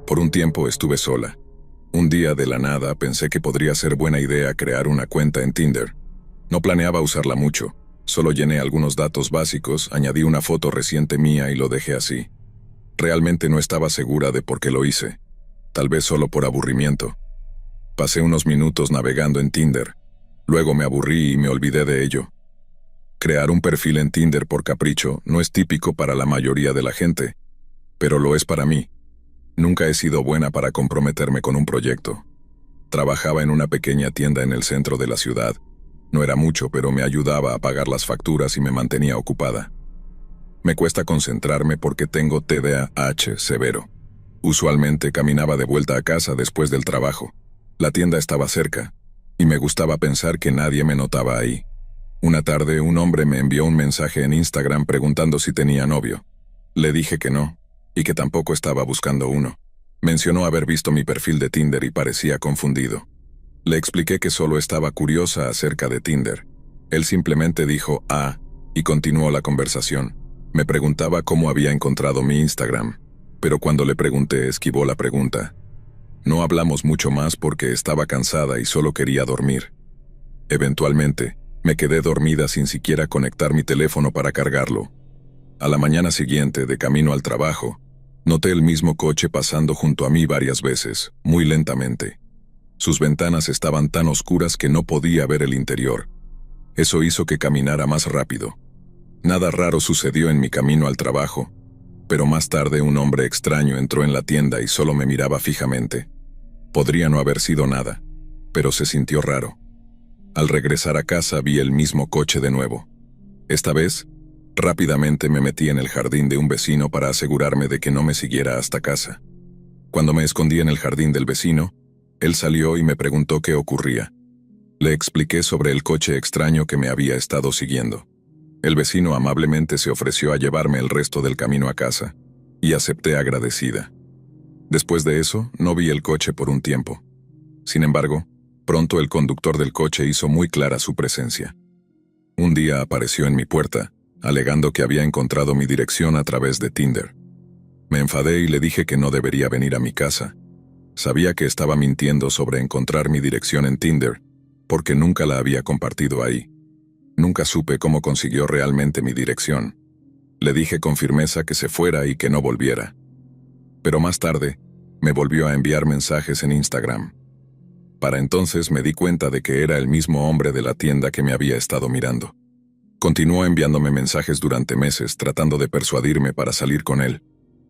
Por un tiempo estuve sola. Un día de la nada pensé que podría ser buena idea crear una cuenta en Tinder. No planeaba usarla mucho, solo llené algunos datos básicos, añadí una foto reciente mía y lo dejé así. Realmente no estaba segura de por qué lo hice, tal vez solo por aburrimiento. Pasé unos minutos navegando en Tinder, luego me aburrí y me olvidé de ello. Crear un perfil en Tinder por capricho no es típico para la mayoría de la gente, pero lo es para mí. Nunca he sido buena para comprometerme con un proyecto. Trabajaba en una pequeña tienda en el centro de la ciudad. No era mucho, pero me ayudaba a pagar las facturas y me mantenía ocupada. Me cuesta concentrarme porque tengo TDAH severo. Usualmente caminaba de vuelta a casa después del trabajo. La tienda estaba cerca, y me gustaba pensar que nadie me notaba ahí. Una tarde un hombre me envió un mensaje en Instagram preguntando si tenía novio. Le dije que no, y que tampoco estaba buscando uno. Mencionó haber visto mi perfil de Tinder y parecía confundido. Le expliqué que solo estaba curiosa acerca de Tinder. Él simplemente dijo «ah» y continuó la conversación. Me preguntaba cómo había encontrado mi Instagram, pero cuando le pregunté esquivó la pregunta. No hablamos mucho más porque estaba cansada y solo quería dormir. Eventualmente, me quedé dormida sin siquiera conectar mi teléfono para cargarlo. A la mañana siguiente, de camino al trabajo, noté el mismo coche pasando junto a mí varias veces, muy lentamente. Sus ventanas estaban tan oscuras que no podía ver el interior. Eso hizo que caminara más rápido. Nada raro sucedió en mi camino al trabajo, pero más tarde un hombre extraño entró en la tienda y solo me miraba fijamente. Podría no haber sido nada, pero se sintió raro. Al regresar a casa vi el mismo coche de nuevo. Esta vez, rápidamente me metí en el jardín de un vecino para asegurarme de que no me siguiera hasta casa. Cuando me escondí en el jardín del vecino, él salió y me preguntó qué ocurría. Le expliqué sobre el coche extraño que me había estado siguiendo. El vecino amablemente se ofreció a llevarme el resto del camino a casa, y acepté agradecida. Después de eso, no vi el coche por un tiempo. Sin embargo, pronto el conductor del coche hizo muy clara su presencia. Un día apareció en mi puerta, alegando que había encontrado mi dirección a través de Tinder. Me enfadé y le dije que no debería venir a mi casa. Sabía que estaba mintiendo sobre encontrar mi dirección en Tinder, porque nunca la había compartido ahí. Nunca supe cómo consiguió realmente mi dirección. Le dije con firmeza que se fuera y que no volviera. Pero más tarde, me volvió a enviar mensajes en Instagram. Para entonces me di cuenta de que era el mismo hombre de la tienda que me había estado mirando. Continuó enviándome mensajes durante meses tratando de persuadirme para salir con él.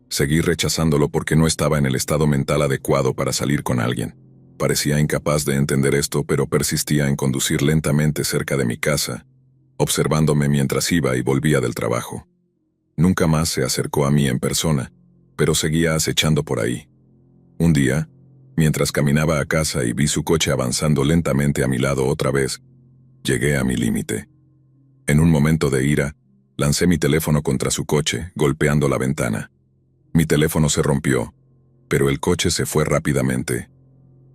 Seguí rechazándolo porque no estaba en el estado mental adecuado para salir con alguien. Parecía incapaz de entender esto, pero persistía en conducir lentamente cerca de mi casa, observándome mientras iba y volvía del trabajo. Nunca más se acercó a mí en persona, pero seguía acechando por ahí. Un día, mientras caminaba a casa y vi su coche avanzando lentamente a mi lado otra vez, llegué a mi límite. En un momento de ira, lancé mi teléfono contra su coche, golpeando la ventana. Mi teléfono se rompió, pero el coche se fue rápidamente.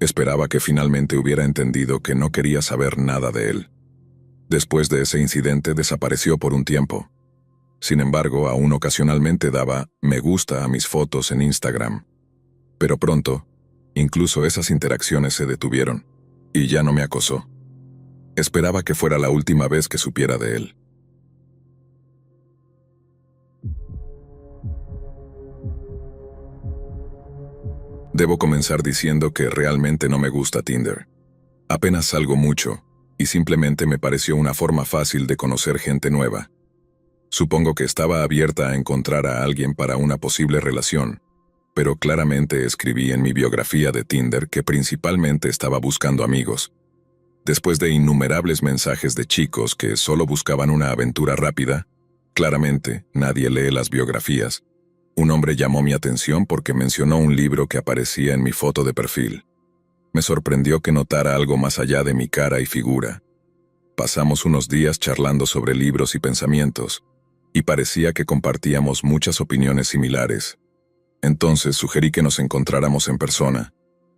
Esperaba que finalmente hubiera entendido que no quería saber nada de él. Después de ese incidente desapareció por un tiempo. Sin embargo, aún ocasionalmente daba me gusta a mis fotos en Instagram. Pero pronto, incluso esas interacciones se detuvieron, y ya no me acosó. Esperaba que fuera la última vez que supiera de él. Debo comenzar diciendo que realmente no me gusta Tinder. Apenas salgo mucho, y simplemente me pareció una forma fácil de conocer gente nueva. Supongo que estaba abierta a encontrar a alguien para una posible relación, pero claramente escribí en mi biografía de Tinder que principalmente estaba buscando amigos. Después de innumerables mensajes de chicos que solo buscaban una aventura rápida, claramente nadie lee las biografías. Un hombre llamó mi atención porque mencionó un libro que aparecía en mi foto de perfil. Me sorprendió que notara algo más allá de mi cara y figura. Pasamos unos días charlando sobre libros y pensamientos, y parecía que compartíamos muchas opiniones similares. Entonces sugerí que nos encontráramos en persona.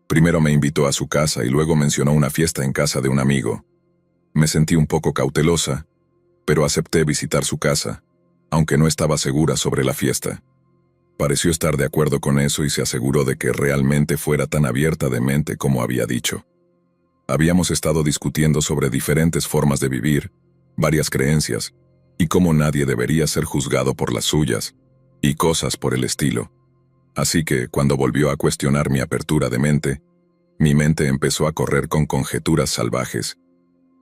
Primero me invitó a su casa y luego mencionó una fiesta en casa de un amigo. Me sentí un poco cautelosa, pero acepté visitar su casa, aunque no estaba segura sobre la fiesta. Pareció estar de acuerdo con eso y se aseguró de que realmente fuera tan abierta de mente como había dicho. Habíamos estado discutiendo sobre diferentes formas de vivir, varias creencias, y cómo nadie debería ser juzgado por las suyas, y cosas por el estilo. Así que, cuando volvió a cuestionar mi apertura de mente, mi mente empezó a correr con conjeturas salvajes.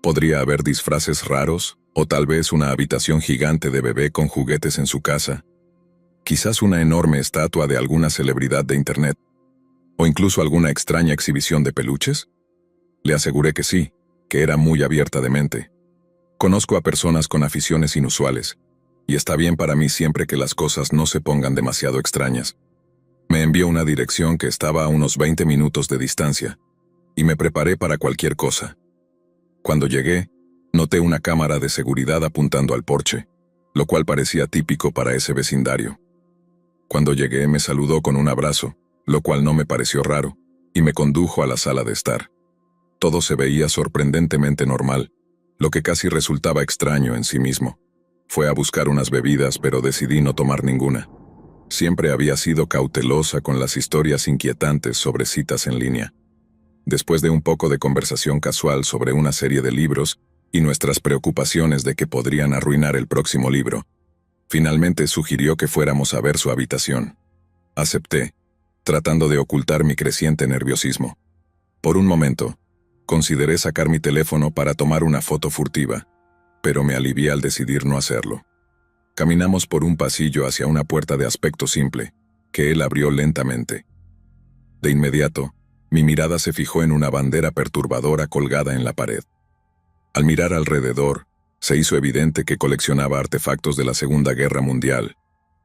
Podría haber disfraces raros, o tal vez una habitación gigante de bebé con juguetes en su casa. Quizás una enorme estatua de alguna celebridad de Internet. ¿O incluso alguna extraña exhibición de peluches? Le aseguré que sí, que era muy abierta de mente. Conozco a personas con aficiones inusuales, y está bien para mí siempre que las cosas no se pongan demasiado extrañas. Me envió una dirección que estaba a unos 20 minutos de distancia, y me preparé para cualquier cosa. Cuando llegué, noté una cámara de seguridad apuntando al porche, lo cual parecía típico para ese vecindario. Cuando llegué me saludó con un abrazo, lo cual no me pareció raro, y me condujo a la sala de estar. Todo se veía sorprendentemente normal, lo que casi resultaba extraño en sí mismo. Fue a buscar unas bebidas, pero decidí no tomar ninguna. Siempre había sido cautelosa con las historias inquietantes sobre citas en línea. Después de un poco de conversación casual sobre una serie de libros y nuestras preocupaciones de que podrían arruinar el próximo libro, finalmente sugirió que fuéramos a ver su habitación. Acepté, tratando de ocultar mi creciente nerviosismo. Por un momento, consideré sacar mi teléfono para tomar una foto furtiva, pero me alivié al decidir no hacerlo. Caminamos por un pasillo hacia una puerta de aspecto simple, que él abrió lentamente. De inmediato, mi mirada se fijó en una bandera perturbadora colgada en la pared. Al mirar alrededor, se hizo evidente que coleccionaba artefactos de la Segunda Guerra Mundial,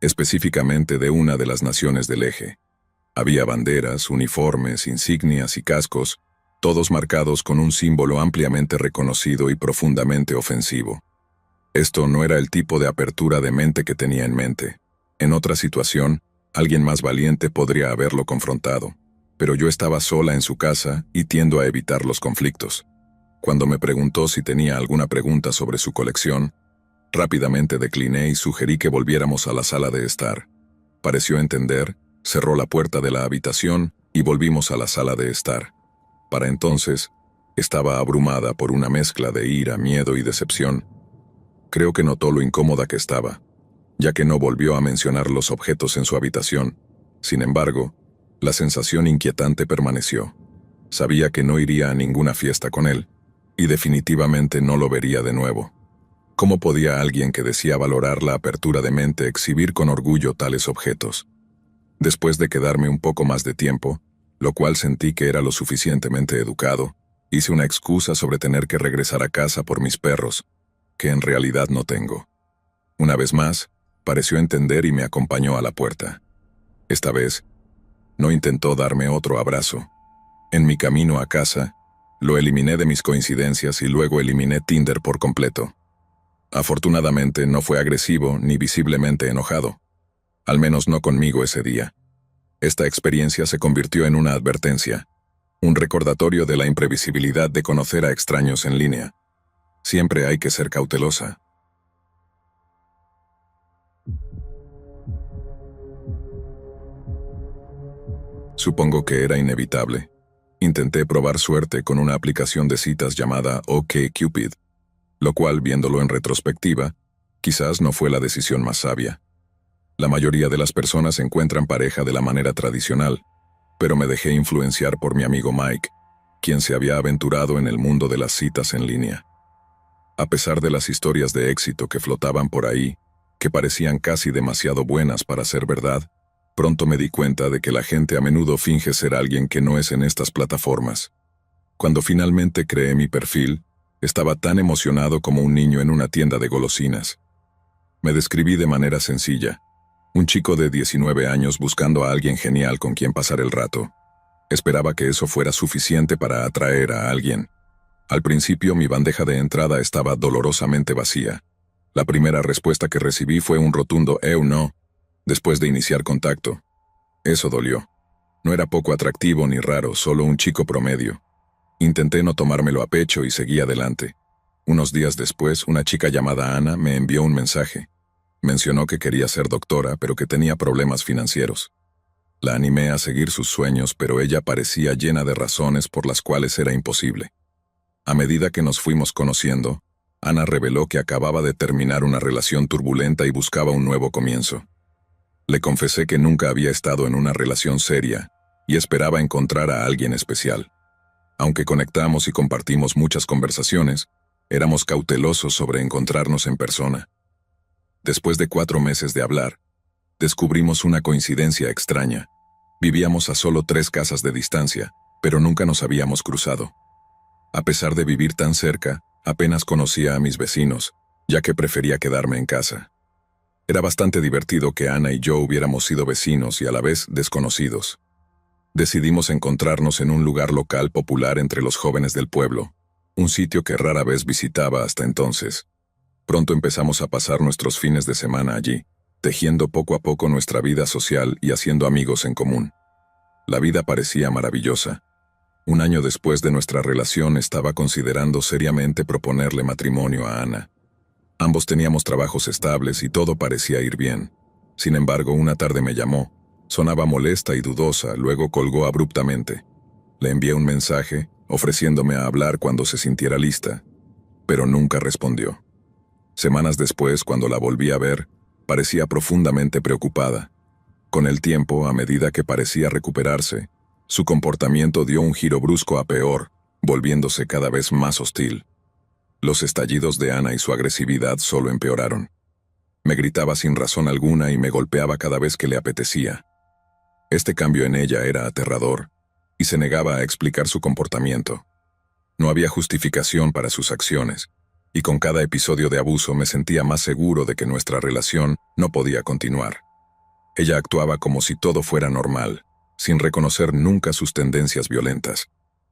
específicamente de una de las naciones del Eje. Había banderas, uniformes, insignias y cascos, todos marcados con un símbolo ampliamente reconocido y profundamente ofensivo. Esto no era el tipo de apertura de mente que tenía en mente. En otra situación, alguien más valiente podría haberlo confrontado, pero yo estaba sola en su casa y tiendo a evitar los conflictos. Cuando me preguntó si tenía alguna pregunta sobre su colección, rápidamente decliné y sugerí que volviéramos a la sala de estar. Pareció entender, cerró la puerta de la habitación y volvimos a la sala de estar. Para entonces, estaba abrumada por una mezcla de ira, miedo y decepción. Creo que notó lo incómoda que estaba, ya que no volvió a mencionar los objetos en su habitación. Sin embargo, la sensación inquietante permaneció. Sabía que no iría a ninguna fiesta con él, y definitivamente no lo vería de nuevo. ¿Cómo podía alguien que decía valorar la apertura de mente exhibir con orgullo tales objetos? Después de quedarme un poco más de tiempo, lo cual sentí que era lo suficientemente educado, hice una excusa sobre tener que regresar a casa por mis perros, que en realidad no tengo. Una vez más, pareció entender y me acompañó a la puerta. Esta vez, no intentó darme otro abrazo. En mi camino a casa, lo eliminé de mis coincidencias y luego eliminé Tinder por completo. Afortunadamente no fue agresivo ni visiblemente enojado. Al menos no conmigo ese día. Esta experiencia se convirtió en una advertencia, un recordatorio de la imprevisibilidad de conocer a extraños en línea. Siempre hay que ser cautelosa. Supongo que era inevitable. Intenté probar suerte con una aplicación de citas llamada OkCupid, lo cual, viéndolo en retrospectiva, quizás no fue la decisión más sabia. La mayoría de las personas encuentran pareja de la manera tradicional, pero me dejé influenciar por mi amigo Mike, quien se había aventurado en el mundo de las citas en línea. A pesar de las historias de éxito que flotaban por ahí, que parecían casi demasiado buenas para ser verdad, pronto me di cuenta de que la gente a menudo finge ser alguien que no es en estas plataformas. Cuando finalmente creé mi perfil, estaba tan emocionado como un niño en una tienda de golosinas. Me describí de manera sencilla, un chico de 19 años buscando a alguien genial con quien pasar el rato. Esperaba que eso fuera suficiente para atraer a alguien. Al principio mi bandeja de entrada estaba dolorosamente vacía. La primera respuesta que recibí fue un rotundo no, después de iniciar contacto. Eso dolió. No era poco atractivo ni raro, solo un chico promedio. Intenté no tomármelo a pecho y seguí adelante. Unos días después, una chica llamada Ana me envió un mensaje. Mencionó que quería ser doctora, pero que tenía problemas financieros. La animé a seguir sus sueños, pero ella parecía llena de razones por las cuales era imposible. A medida que nos fuimos conociendo, Ana reveló que acababa de terminar una relación turbulenta y buscaba un nuevo comienzo. Le confesé que nunca había estado en una relación seria y esperaba encontrar a alguien especial. Aunque conectamos y compartimos muchas conversaciones, éramos cautelosos sobre encontrarnos en persona. Después de 4 meses de hablar, descubrimos una coincidencia extraña. Vivíamos a solo 3 casas de distancia, pero nunca nos habíamos cruzado. A pesar de vivir tan cerca, apenas conocía a mis vecinos, ya que prefería quedarme en casa. Era bastante divertido que Ana y yo hubiéramos sido vecinos y a la vez desconocidos. Decidimos encontrarnos en un lugar local popular entre los jóvenes del pueblo, un sitio que rara vez visitaba hasta entonces. Pronto empezamos a pasar nuestros fines de semana allí, tejiendo poco a poco nuestra vida social y haciendo amigos en común. La vida parecía maravillosa. Un año después de nuestra relación estaba considerando seriamente proponerle matrimonio a Ana. Ambos teníamos trabajos estables y todo parecía ir bien. Sin embargo, una tarde me llamó. Sonaba molesta y dudosa, luego colgó abruptamente. Le envié un mensaje, ofreciéndome a hablar cuando se sintiera lista, pero nunca respondió. Semanas después, cuando la volví a ver, parecía profundamente preocupada. Con el tiempo, a medida que parecía recuperarse, su comportamiento dio un giro brusco a peor, volviéndose cada vez más hostil. Los estallidos de Ana y su agresividad solo empeoraron. Me gritaba sin razón alguna y me golpeaba cada vez que le apetecía. Este cambio en ella era aterrador, y se negaba a explicar su comportamiento. No había justificación para sus acciones, y con cada episodio de abuso me sentía más seguro de que nuestra relación no podía continuar. Ella actuaba como si todo fuera normal, sin reconocer nunca sus tendencias violentas.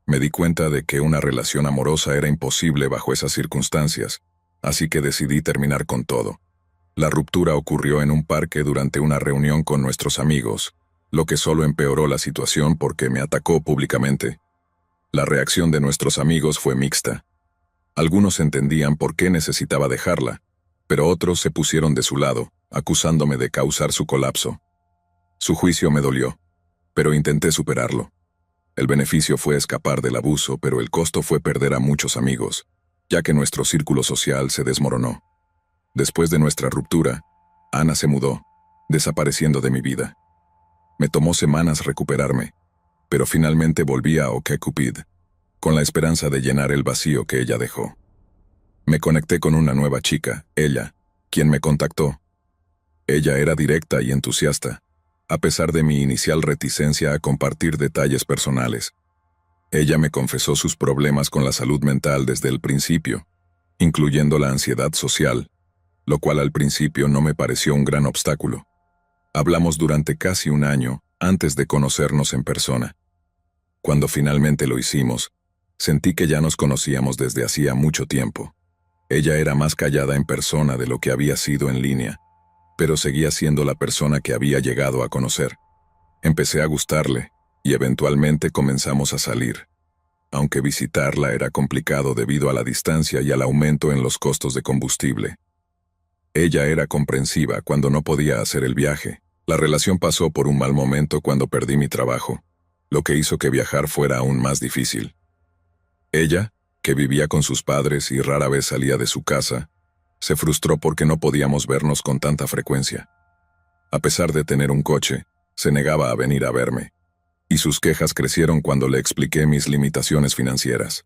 Me di cuenta de que una relación amorosa era imposible bajo esas circunstancias, así que decidí terminar con todo. La ruptura ocurrió en un parque durante una reunión con nuestros amigos, lo que solo empeoró la situación porque me atacó públicamente. La reacción de nuestros amigos fue mixta. Algunos entendían por qué necesitaba dejarla, pero otros se pusieron de su lado, acusándome de causar su colapso. Su juicio me dolió, pero intenté superarlo. El beneficio fue escapar del abuso, pero el costo fue perder a muchos amigos, ya que nuestro círculo social se desmoronó. Después de nuestra ruptura, Ana se mudó, desapareciendo de mi vida. Me tomó semanas recuperarme, pero finalmente volví a OkCupid, con la esperanza de llenar el vacío que ella dejó. Me conecté con una nueva chica, ella, quien me contactó. Ella era directa y entusiasta, a pesar de mi inicial reticencia a compartir detalles personales. Ella me confesó sus problemas con la salud mental desde el principio, incluyendo la ansiedad social, lo cual al principio no me pareció un gran obstáculo. Hablamos durante casi un año antes de conocernos en persona. Cuando finalmente lo hicimos, sentí que ya nos conocíamos desde hacía mucho tiempo. Ella era más callada en persona de lo que había sido en línea, pero seguía siendo la persona que había llegado a conocer. Empecé a gustarle, y eventualmente comenzamos a salir, aunque visitarla era complicado debido a la distancia y al aumento en los costos de combustible. Ella era comprensiva cuando no podía hacer el viaje. La relación pasó por un mal momento cuando perdí mi trabajo, lo que hizo que viajar fuera aún más difícil. Ella, que vivía con sus padres y rara vez salía de su casa, se frustró porque no podíamos vernos con tanta frecuencia. A pesar de tener un coche, se negaba a venir a verme, y sus quejas crecieron cuando le expliqué mis limitaciones financieras.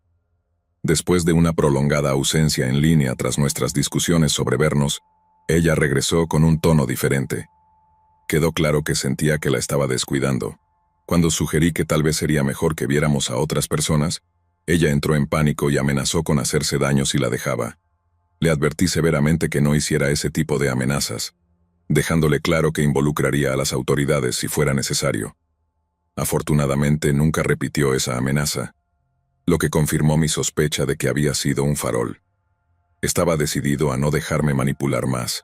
Después de una prolongada ausencia en línea tras nuestras discusiones sobre vernos, ella regresó con un tono diferente. Quedó claro que sentía que la estaba descuidando. Cuando sugerí que tal vez sería mejor que viéramos a otras personas, ella entró en pánico y amenazó con hacerse daño si la dejaba. Le advertí severamente que no hiciera ese tipo de amenazas, dejándole claro que involucraría a las autoridades si fuera necesario. Afortunadamente nunca repitió esa amenaza, lo que confirmó mi sospecha de que había sido un farol. Estaba decidido a no dejarme manipular más,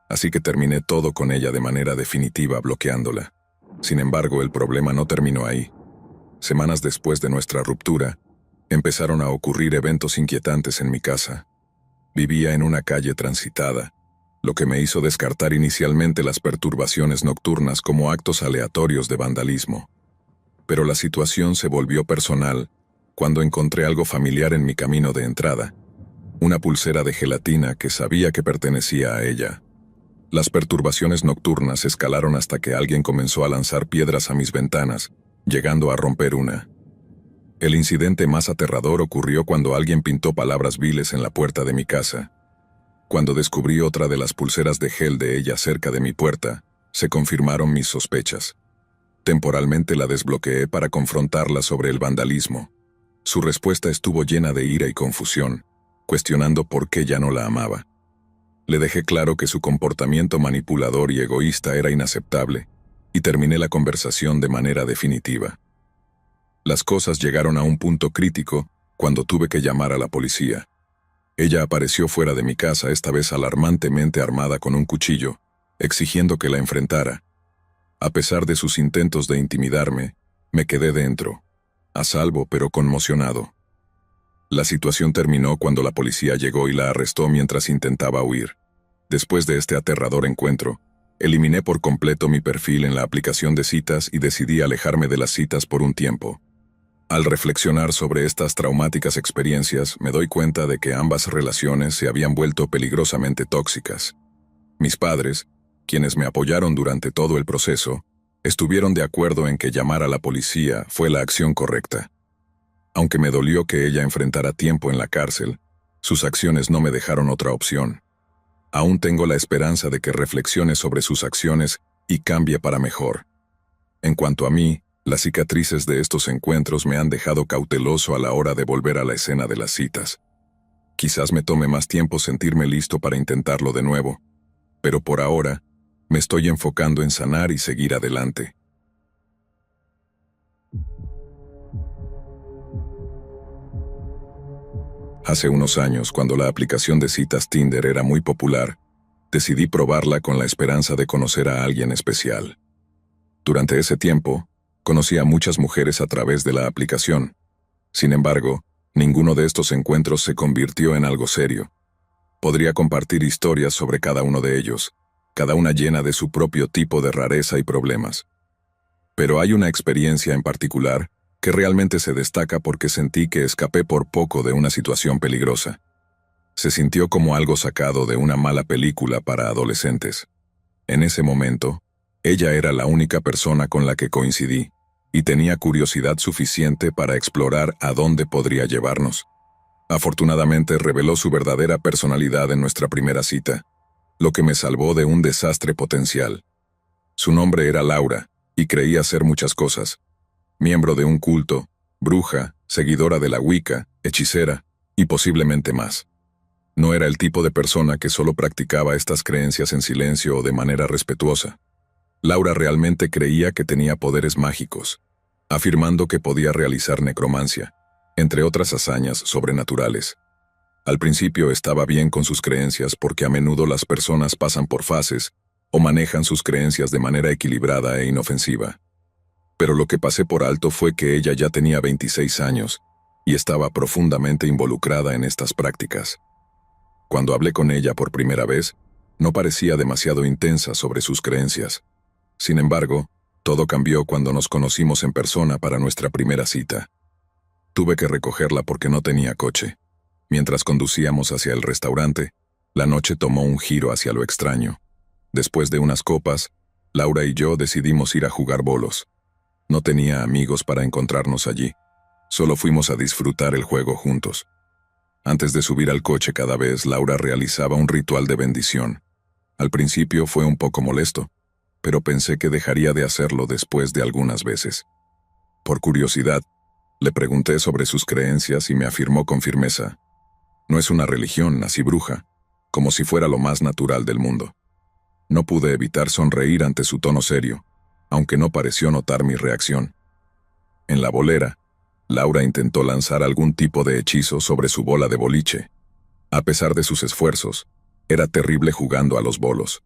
así que terminé todo con ella de manera definitiva bloqueándola. Sin embargo, el problema no terminó ahí. Semanas después de nuestra ruptura, empezaron a ocurrir eventos inquietantes en mi casa. Vivía en una calle transitada, lo que me hizo descartar inicialmente las perturbaciones nocturnas como actos aleatorios de vandalismo. Pero la situación se volvió personal cuando encontré algo familiar en mi camino de entrada, una pulsera de gelatina que sabía que pertenecía a ella. Las perturbaciones nocturnas escalaron hasta que alguien comenzó a lanzar piedras a mis ventanas, llegando a romper una. El incidente más aterrador ocurrió cuando alguien pintó palabras viles en la puerta de mi casa. Cuando descubrí otra de las pulseras de gel de ella cerca de mi puerta, se confirmaron mis sospechas. Temporalmente la desbloqueé para confrontarla sobre el vandalismo. Su respuesta estuvo llena de ira y confusión, cuestionando por qué ya no la amaba. Le dejé claro que su comportamiento manipulador y egoísta era inaceptable, y terminé la conversación de manera definitiva. Las cosas llegaron a un punto crítico cuando tuve que llamar a la policía. Ella apareció fuera de mi casa, esta vez alarmantemente armada con un cuchillo, exigiendo que la enfrentara. A pesar de sus intentos de intimidarme, me quedé dentro, a salvo pero conmocionado. La situación terminó cuando la policía llegó y la arrestó mientras intentaba huir. Después de este aterrador encuentro, eliminé por completo mi perfil en la aplicación de citas y decidí alejarme de las citas por un tiempo. Al reflexionar sobre estas traumáticas experiencias, me doy cuenta de que ambas relaciones se habían vuelto peligrosamente tóxicas. Mis padres, quienes me apoyaron durante todo el proceso, estuvieron de acuerdo en que llamar a la policía fue la acción correcta. Aunque me dolió que ella enfrentara tiempo en la cárcel, sus acciones no me dejaron otra opción. Aún tengo la esperanza de que reflexione sobre sus acciones y cambie para mejor. En cuanto a mí, las cicatrices de estos encuentros me han dejado cauteloso a la hora de volver a la escena de las citas. Quizás me tome más tiempo sentirme listo para intentarlo de nuevo, pero por ahora, me estoy enfocando en sanar y seguir adelante. Hace unos años, cuando la aplicación de citas Tinder era muy popular, decidí probarla con la esperanza de conocer a alguien especial. Durante ese tiempo, conocí a muchas mujeres a través de la aplicación. Sin embargo, ninguno de estos encuentros se convirtió en algo serio. Podría compartir historias sobre cada uno de ellos, cada una llena de su propio tipo de rareza y problemas. Pero hay una experiencia en particular que realmente se destaca porque sentí que escapé por poco de una situación peligrosa. Se sintió como algo sacado de una mala película para adolescentes. En ese momento, ella era la única persona con la que coincidí, y tenía curiosidad suficiente para explorar a dónde podría llevarnos. Afortunadamente reveló su verdadera personalidad en nuestra primera cita, lo que me salvó de un desastre potencial. Su nombre era Laura, y creía ser muchas cosas. Miembro de un culto, bruja, seguidora de la Wicca, hechicera, y posiblemente más. No era el tipo de persona que solo practicaba estas creencias en silencio o de manera respetuosa. Laura realmente creía que tenía poderes mágicos, afirmando que podía realizar necromancia, entre otras hazañas sobrenaturales. Al principio estaba bien con sus creencias porque a menudo las personas pasan por fases o manejan sus creencias de manera equilibrada e inofensiva. Pero lo que pasé por alto fue que ella ya tenía 26 años y estaba profundamente involucrada en estas prácticas. Cuando hablé con ella por primera vez, no parecía demasiado intensa sobre sus creencias. Sin embargo, todo cambió cuando nos conocimos en persona para nuestra primera cita. Tuve que recogerla porque no tenía coche. Mientras conducíamos hacia el restaurante, la noche tomó un giro hacia lo extraño. Después de unas copas, Laura y yo decidimos ir a jugar bolos. No tenía amigos para encontrarnos allí. Solo fuimos a disfrutar el juego juntos. Antes de subir al coche cada vez, Laura realizaba un ritual de bendición. Al principio fue un poco molesto, pero pensé que dejaría de hacerlo después de algunas veces. Por curiosidad, le pregunté sobre sus creencias y me afirmó con firmeza: no es una religión, nací bruja, como si fuera lo más natural del mundo. No pude evitar sonreír ante su tono serio, aunque no pareció notar mi reacción. En la bolera, Laura intentó lanzar algún tipo de hechizo sobre su bola de boliche. A pesar de sus esfuerzos, era terrible jugando a los bolos.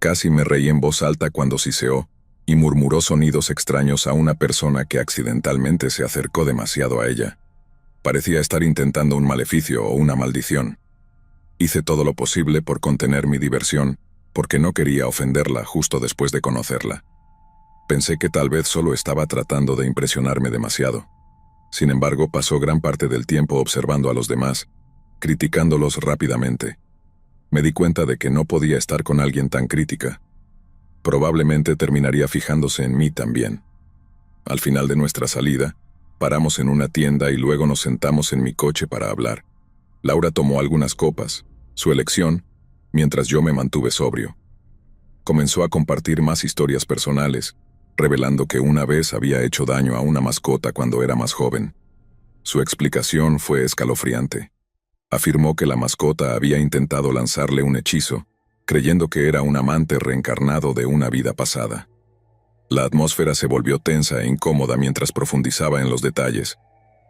Casi me reí en voz alta cuando siseó y murmuró sonidos extraños a una persona que accidentalmente se acercó demasiado a ella. Parecía estar intentando un maleficio o una maldición. Hice todo lo posible por contener mi diversión, porque no quería ofenderla justo después de conocerla. Pensé que tal vez solo estaba tratando de impresionarme demasiado. Sin embargo, pasó gran parte del tiempo observando a los demás, criticándolos rápidamente. Me di cuenta de que no podía estar con alguien tan crítica. Probablemente terminaría fijándose en mí también. Al final de nuestra salida, paramos en una tienda y luego nos sentamos en mi coche para hablar. Laura tomó algunas copas, su elección, mientras yo me mantuve sobrio. Comenzó a compartir más historias personales, revelando que una vez había hecho daño a una mascota cuando era más joven. Su explicación fue escalofriante. Afirmó que la mascota había intentado lanzarle un hechizo, creyendo que era un amante reencarnado de una vida pasada. La atmósfera se volvió tensa e incómoda mientras profundizaba en los detalles.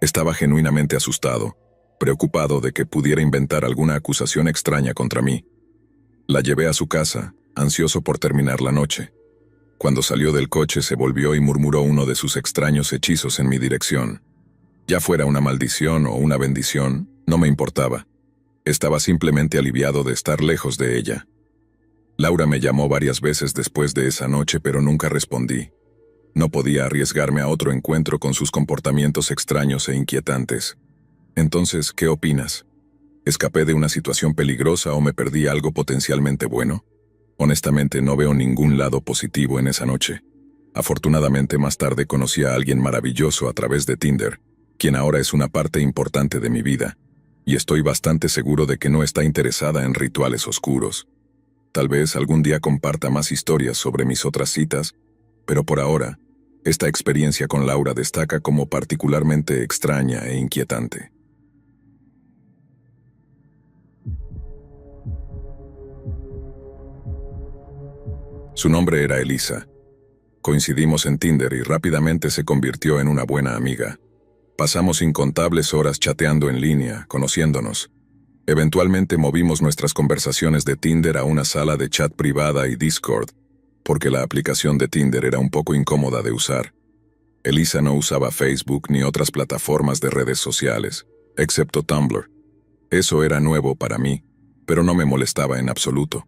Estaba genuinamente asustado, preocupado de que pudiera inventar alguna acusación extraña contra mí. La llevé a su casa, ansioso por terminar la noche. Cuando salió del coche se volvió y murmuró uno de sus extraños hechizos en mi dirección. Ya fuera una maldición o una bendición, no me importaba. Estaba simplemente aliviado de estar lejos de ella. Laura me llamó varias veces después de esa noche, pero nunca respondí. No podía arriesgarme a otro encuentro con sus comportamientos extraños e inquietantes. Entonces, ¿qué opinas? ¿Escapé de una situación peligrosa o me perdí algo potencialmente bueno? Honestamente, no veo ningún lado positivo en esa noche. Afortunadamente, más tarde conocí a alguien maravilloso a través de Tinder, quien ahora es una parte importante de mi vida, y estoy bastante seguro de que no está interesada en rituales oscuros. Tal vez algún día comparta más historias sobre mis otras citas, pero por ahora, esta experiencia con Laura destaca como particularmente extraña e inquietante. Su nombre era Elisa. Coincidimos en Tinder y rápidamente se convirtió en una buena amiga. Pasamos incontables horas chateando en línea, conociéndonos. Eventualmente movimos nuestras conversaciones de Tinder a una sala de chat privada y Discord, porque la aplicación de Tinder era un poco incómoda de usar. Elisa no usaba Facebook ni otras plataformas de redes sociales, excepto Tumblr. Eso era nuevo para mí, pero no me molestaba en absoluto.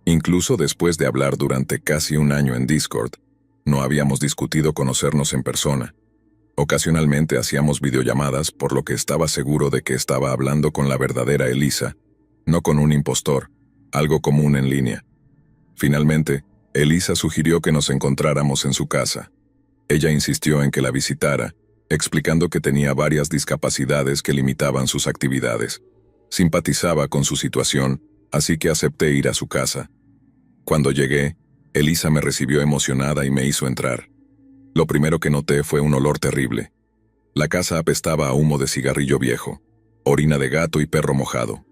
Incluso después de hablar durante casi un año en Discord, no habíamos discutido conocernos en persona. Ocasionalmente hacíamos videollamadas, por lo que estaba seguro de que estaba hablando con la verdadera Elisa, no con un impostor, algo común en línea. Finalmente, Elisa sugirió que nos encontráramos en su casa. Ella insistió en que la visitara, explicando que tenía varias discapacidades que limitaban sus actividades. Simpatizaba con su situación, así que acepté ir a su casa. Cuando llegué, Elisa me recibió emocionada y me hizo entrar. Lo primero que noté fue un olor terrible. La casa apestaba a humo de cigarrillo viejo, orina de gato y perro mojado.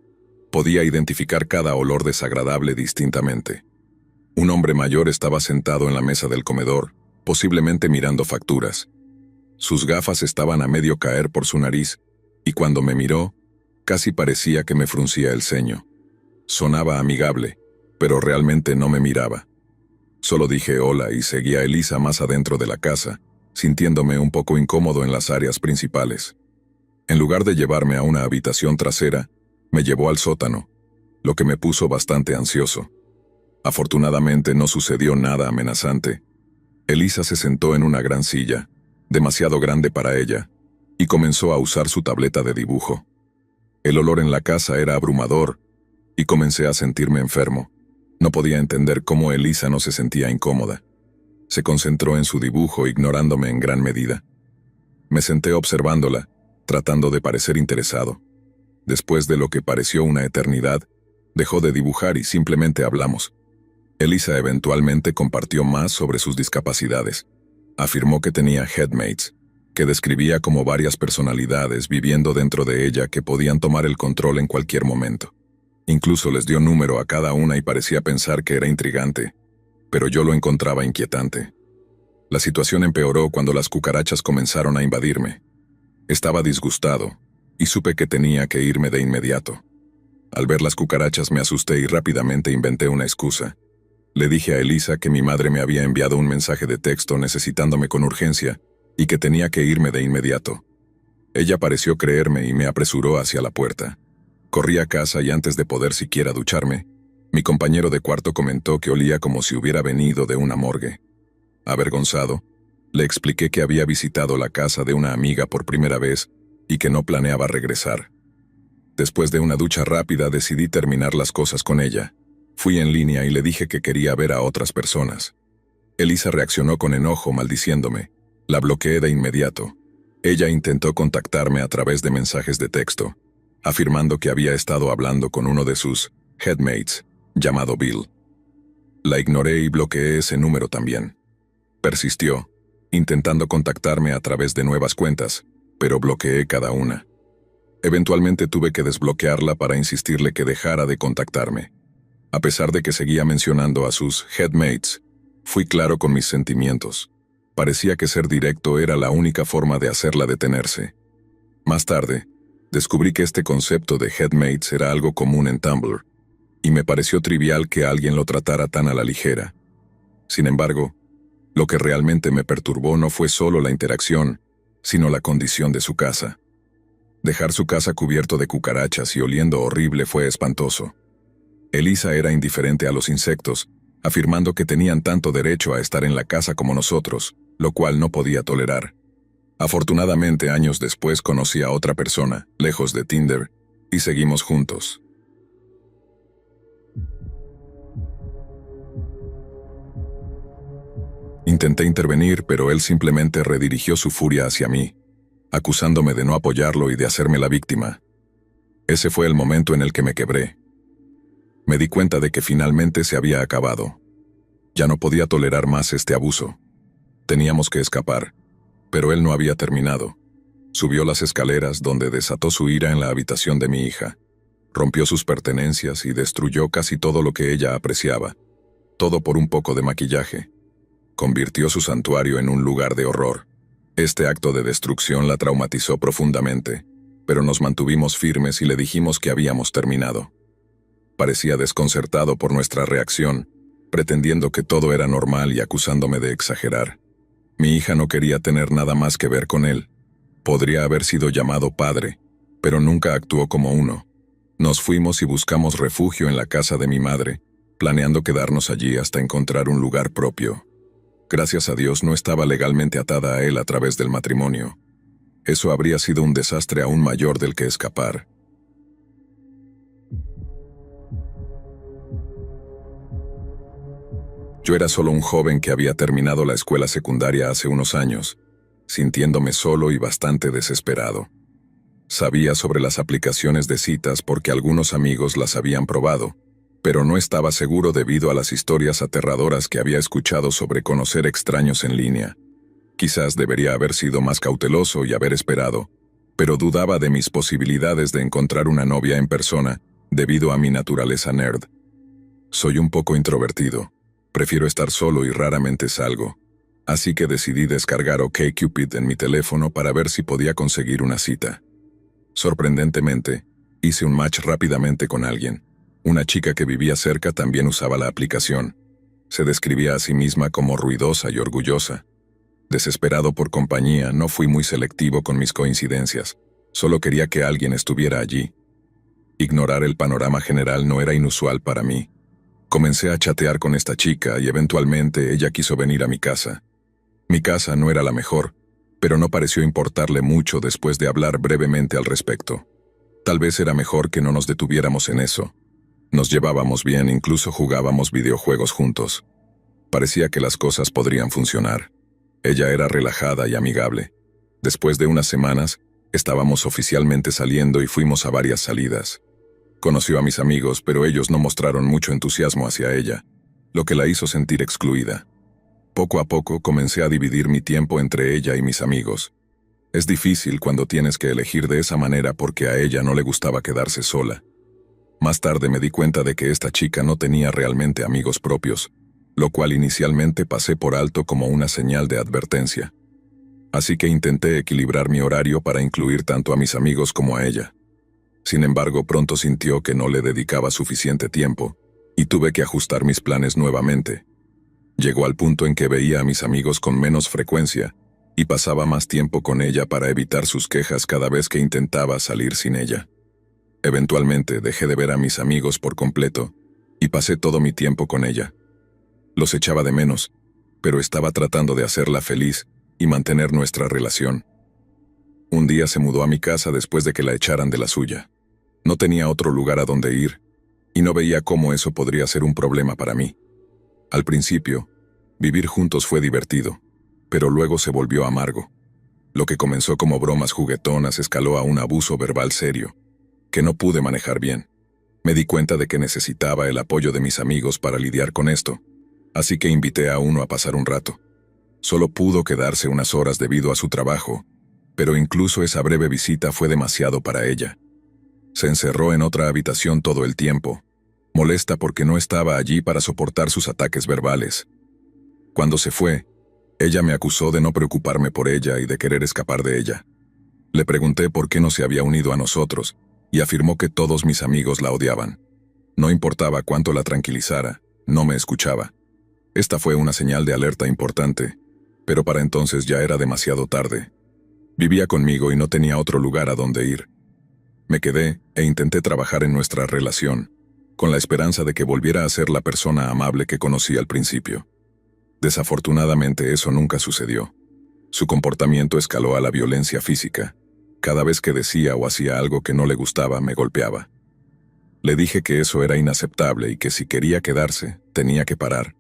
Podía identificar cada olor desagradable distintamente. Un hombre mayor estaba sentado en la mesa del comedor, posiblemente mirando facturas. Sus gafas estaban a medio caer por su nariz, y cuando me miró, casi parecía que me fruncía el ceño. Sonaba amigable, pero realmente no me miraba. Solo dije hola y seguí a Elisa más adentro de la casa, sintiéndome un poco incómodo en las áreas principales. En lugar de llevarme a una habitación trasera, me llevó al sótano, lo que me puso bastante ansioso. Afortunadamente no sucedió nada amenazante. Elisa se sentó en una gran silla, demasiado grande para ella, y comenzó a usar su tableta de dibujo. El olor en la casa era abrumador, y comencé a sentirme enfermo. No podía entender cómo Elisa no se sentía incómoda. Se concentró en su dibujo, ignorándome en gran medida. Me senté observándola, tratando de parecer interesado. Después de lo que pareció una eternidad, dejó de dibujar y simplemente hablamos. Elisa eventualmente compartió más sobre sus discapacidades. Afirmó que tenía headmates, que describía como varias personalidades viviendo dentro de ella que podían tomar el control en cualquier momento. Incluso les dio número a cada una y parecía pensar que era intrigante, pero yo lo encontraba inquietante. La situación empeoró cuando las cucarachas comenzaron a invadirme. Estaba disgustado, y supe que tenía que irme de inmediato. Al ver las cucarachas me asusté y rápidamente inventé una excusa. Le dije a Elisa que mi madre me había enviado un mensaje de texto necesitándome con urgencia, y que tenía que irme de inmediato. Ella pareció creerme y me apresuró hacia la puerta. Corrí a casa y antes de poder siquiera ducharme, mi compañero de cuarto comentó que olía como si hubiera venido de una morgue. Avergonzado, le expliqué que había visitado la casa de una amiga por primera vez y que no planeaba regresar. Después de una ducha rápida decidí terminar las cosas con ella. Fui en línea y le dije que quería ver a otras personas. Elisa reaccionó con enojo maldiciéndome. La bloqueé de inmediato. Ella intentó contactarme a través de mensajes de texto, afirmando que había estado hablando con uno de sus headmates, llamado Bill. La ignoré y bloqueé ese número también. Persistió, intentando contactarme a través de nuevas cuentas, pero bloqueé cada una. Eventualmente tuve que desbloquearla para insistirle que dejara de contactarme. A pesar de que seguía mencionando a sus headmates, fui claro con mis sentimientos. Parecía que ser directo era la única forma de hacerla detenerse. Más tarde, descubrí que este concepto de headmates era algo común en Tumblr, y me pareció trivial que alguien lo tratara tan a la ligera. Sin embargo, lo que realmente me perturbó no fue solo la interacción, sino la condición de su casa. Dejar su casa cubierto de cucarachas y oliendo horrible fue espantoso. Elisa era indiferente a los insectos, afirmando que tenían tanto derecho a estar en la casa como nosotros, lo cual no podía tolerar. Afortunadamente, años después conocí a otra persona, lejos de Tinder, y seguimos juntos. Intenté intervenir, pero él simplemente redirigió su furia hacia mí, acusándome de no apoyarlo y de hacerme la víctima. Ese fue el momento en el que me quebré. Me di cuenta de que finalmente se había acabado. Ya no podía tolerar más este abuso. Teníamos que escapar, pero él no había terminado. Subió las escaleras donde desató su ira en la habitación de mi hija. Rompió sus pertenencias y destruyó casi todo lo que ella apreciaba. Todo por un poco de maquillaje. Convirtió su santuario en un lugar de horror. Este acto de destrucción la traumatizó profundamente, pero nos mantuvimos firmes y le dijimos que habíamos terminado. Parecía desconcertado por nuestra reacción, pretendiendo que todo era normal y acusándome de exagerar. Mi hija no quería tener nada más que ver con él. Podría haber sido llamado padre, pero nunca actuó como uno. Nos fuimos y buscamos refugio en la casa de mi madre, planeando quedarnos allí hasta encontrar un lugar propio. Gracias a Dios no estaba legalmente atada a él a través del matrimonio. Eso habría sido un desastre aún mayor del que escapar. Yo era solo un joven que había terminado la escuela secundaria hace unos años, sintiéndome solo y bastante desesperado. Sabía sobre las aplicaciones de citas porque algunos amigos las habían probado, pero no estaba seguro debido a las historias aterradoras que había escuchado sobre conocer extraños en línea. Quizás debería haber sido más cauteloso y haber esperado, pero dudaba de mis posibilidades de encontrar una novia en persona debido a mi naturaleza nerd. Soy un poco introvertido. Prefiero estar solo y raramente salgo, así que decidí descargar OkCupid en mi teléfono para ver si podía conseguir una cita. Sorprendentemente, hice un match rápidamente con alguien. Una chica que vivía cerca también usaba la aplicación. Se describía a sí misma como ruidosa y orgullosa. Desesperado por compañía, no fui muy selectivo con mis coincidencias. Solo quería que alguien estuviera allí. Ignorar el panorama general no era inusual para mí. Comencé a chatear con esta chica y eventualmente ella quiso venir a mi casa. Mi casa no era la mejor, pero no pareció importarle mucho después de hablar brevemente al respecto. Tal vez era mejor que no nos detuviéramos en eso. Nos llevábamos bien, incluso jugábamos videojuegos juntos. Parecía que las cosas podrían funcionar. Ella era relajada y amigable. Después de unas semanas, estábamos oficialmente saliendo y fuimos a varias salidas. Conoció a mis amigos, pero ellos no mostraron mucho entusiasmo hacia ella, lo que la hizo sentir excluida. Poco a poco comencé a dividir mi tiempo entre ella y mis amigos. Es difícil cuando tienes que elegir de esa manera porque a ella no le gustaba quedarse sola. Más tarde me di cuenta de que esta chica no tenía realmente amigos propios, lo cual inicialmente pasé por alto como una señal de advertencia. Así que intenté equilibrar mi horario para incluir tanto a mis amigos como a ella. Sin embargo, pronto sintió que no le dedicaba suficiente tiempo, y tuve que ajustar mis planes nuevamente. Llegó al punto en que veía a mis amigos con menos frecuencia, y pasaba más tiempo con ella para evitar sus quejas cada vez que intentaba salir sin ella. Eventualmente dejé de ver a mis amigos por completo y pasé todo mi tiempo con ella. Los echaba de menos, pero estaba tratando de hacerla feliz y mantener nuestra relación. Un día se mudó a mi casa después de que la echaran de la suya. No tenía otro lugar a donde ir, y no veía cómo eso podría ser un problema para mí. Al principio, vivir juntos fue divertido, pero luego se volvió amargo. Lo que comenzó como bromas juguetonas escaló a un abuso verbal serio, que no pude manejar bien. Me di cuenta de que necesitaba el apoyo de mis amigos para lidiar con esto, así que invité a uno a pasar un rato. Solo pudo quedarse unas horas debido a su trabajo, pero incluso esa breve visita fue demasiado para ella. Se encerró en otra habitación todo el tiempo, molesta porque no estaba allí para soportar sus ataques verbales. Cuando se fue, ella me acusó de no preocuparme por ella y de querer escapar de ella. Le pregunté por qué no se había unido a nosotros, y afirmó que todos mis amigos la odiaban. No importaba cuánto la tranquilizara, no me escuchaba. Esta fue una señal de alerta importante, pero para entonces ya era demasiado tarde. Vivía conmigo y no tenía otro lugar a donde ir. Me quedé e intenté trabajar en nuestra relación, con la esperanza de que volviera a ser la persona amable que conocí al principio. Desafortunadamente eso nunca sucedió. Su comportamiento escaló a la violencia física. Cada vez que decía o hacía algo que no le gustaba, me golpeaba. Le dije que eso era inaceptable y que si quería quedarse, tenía que parar.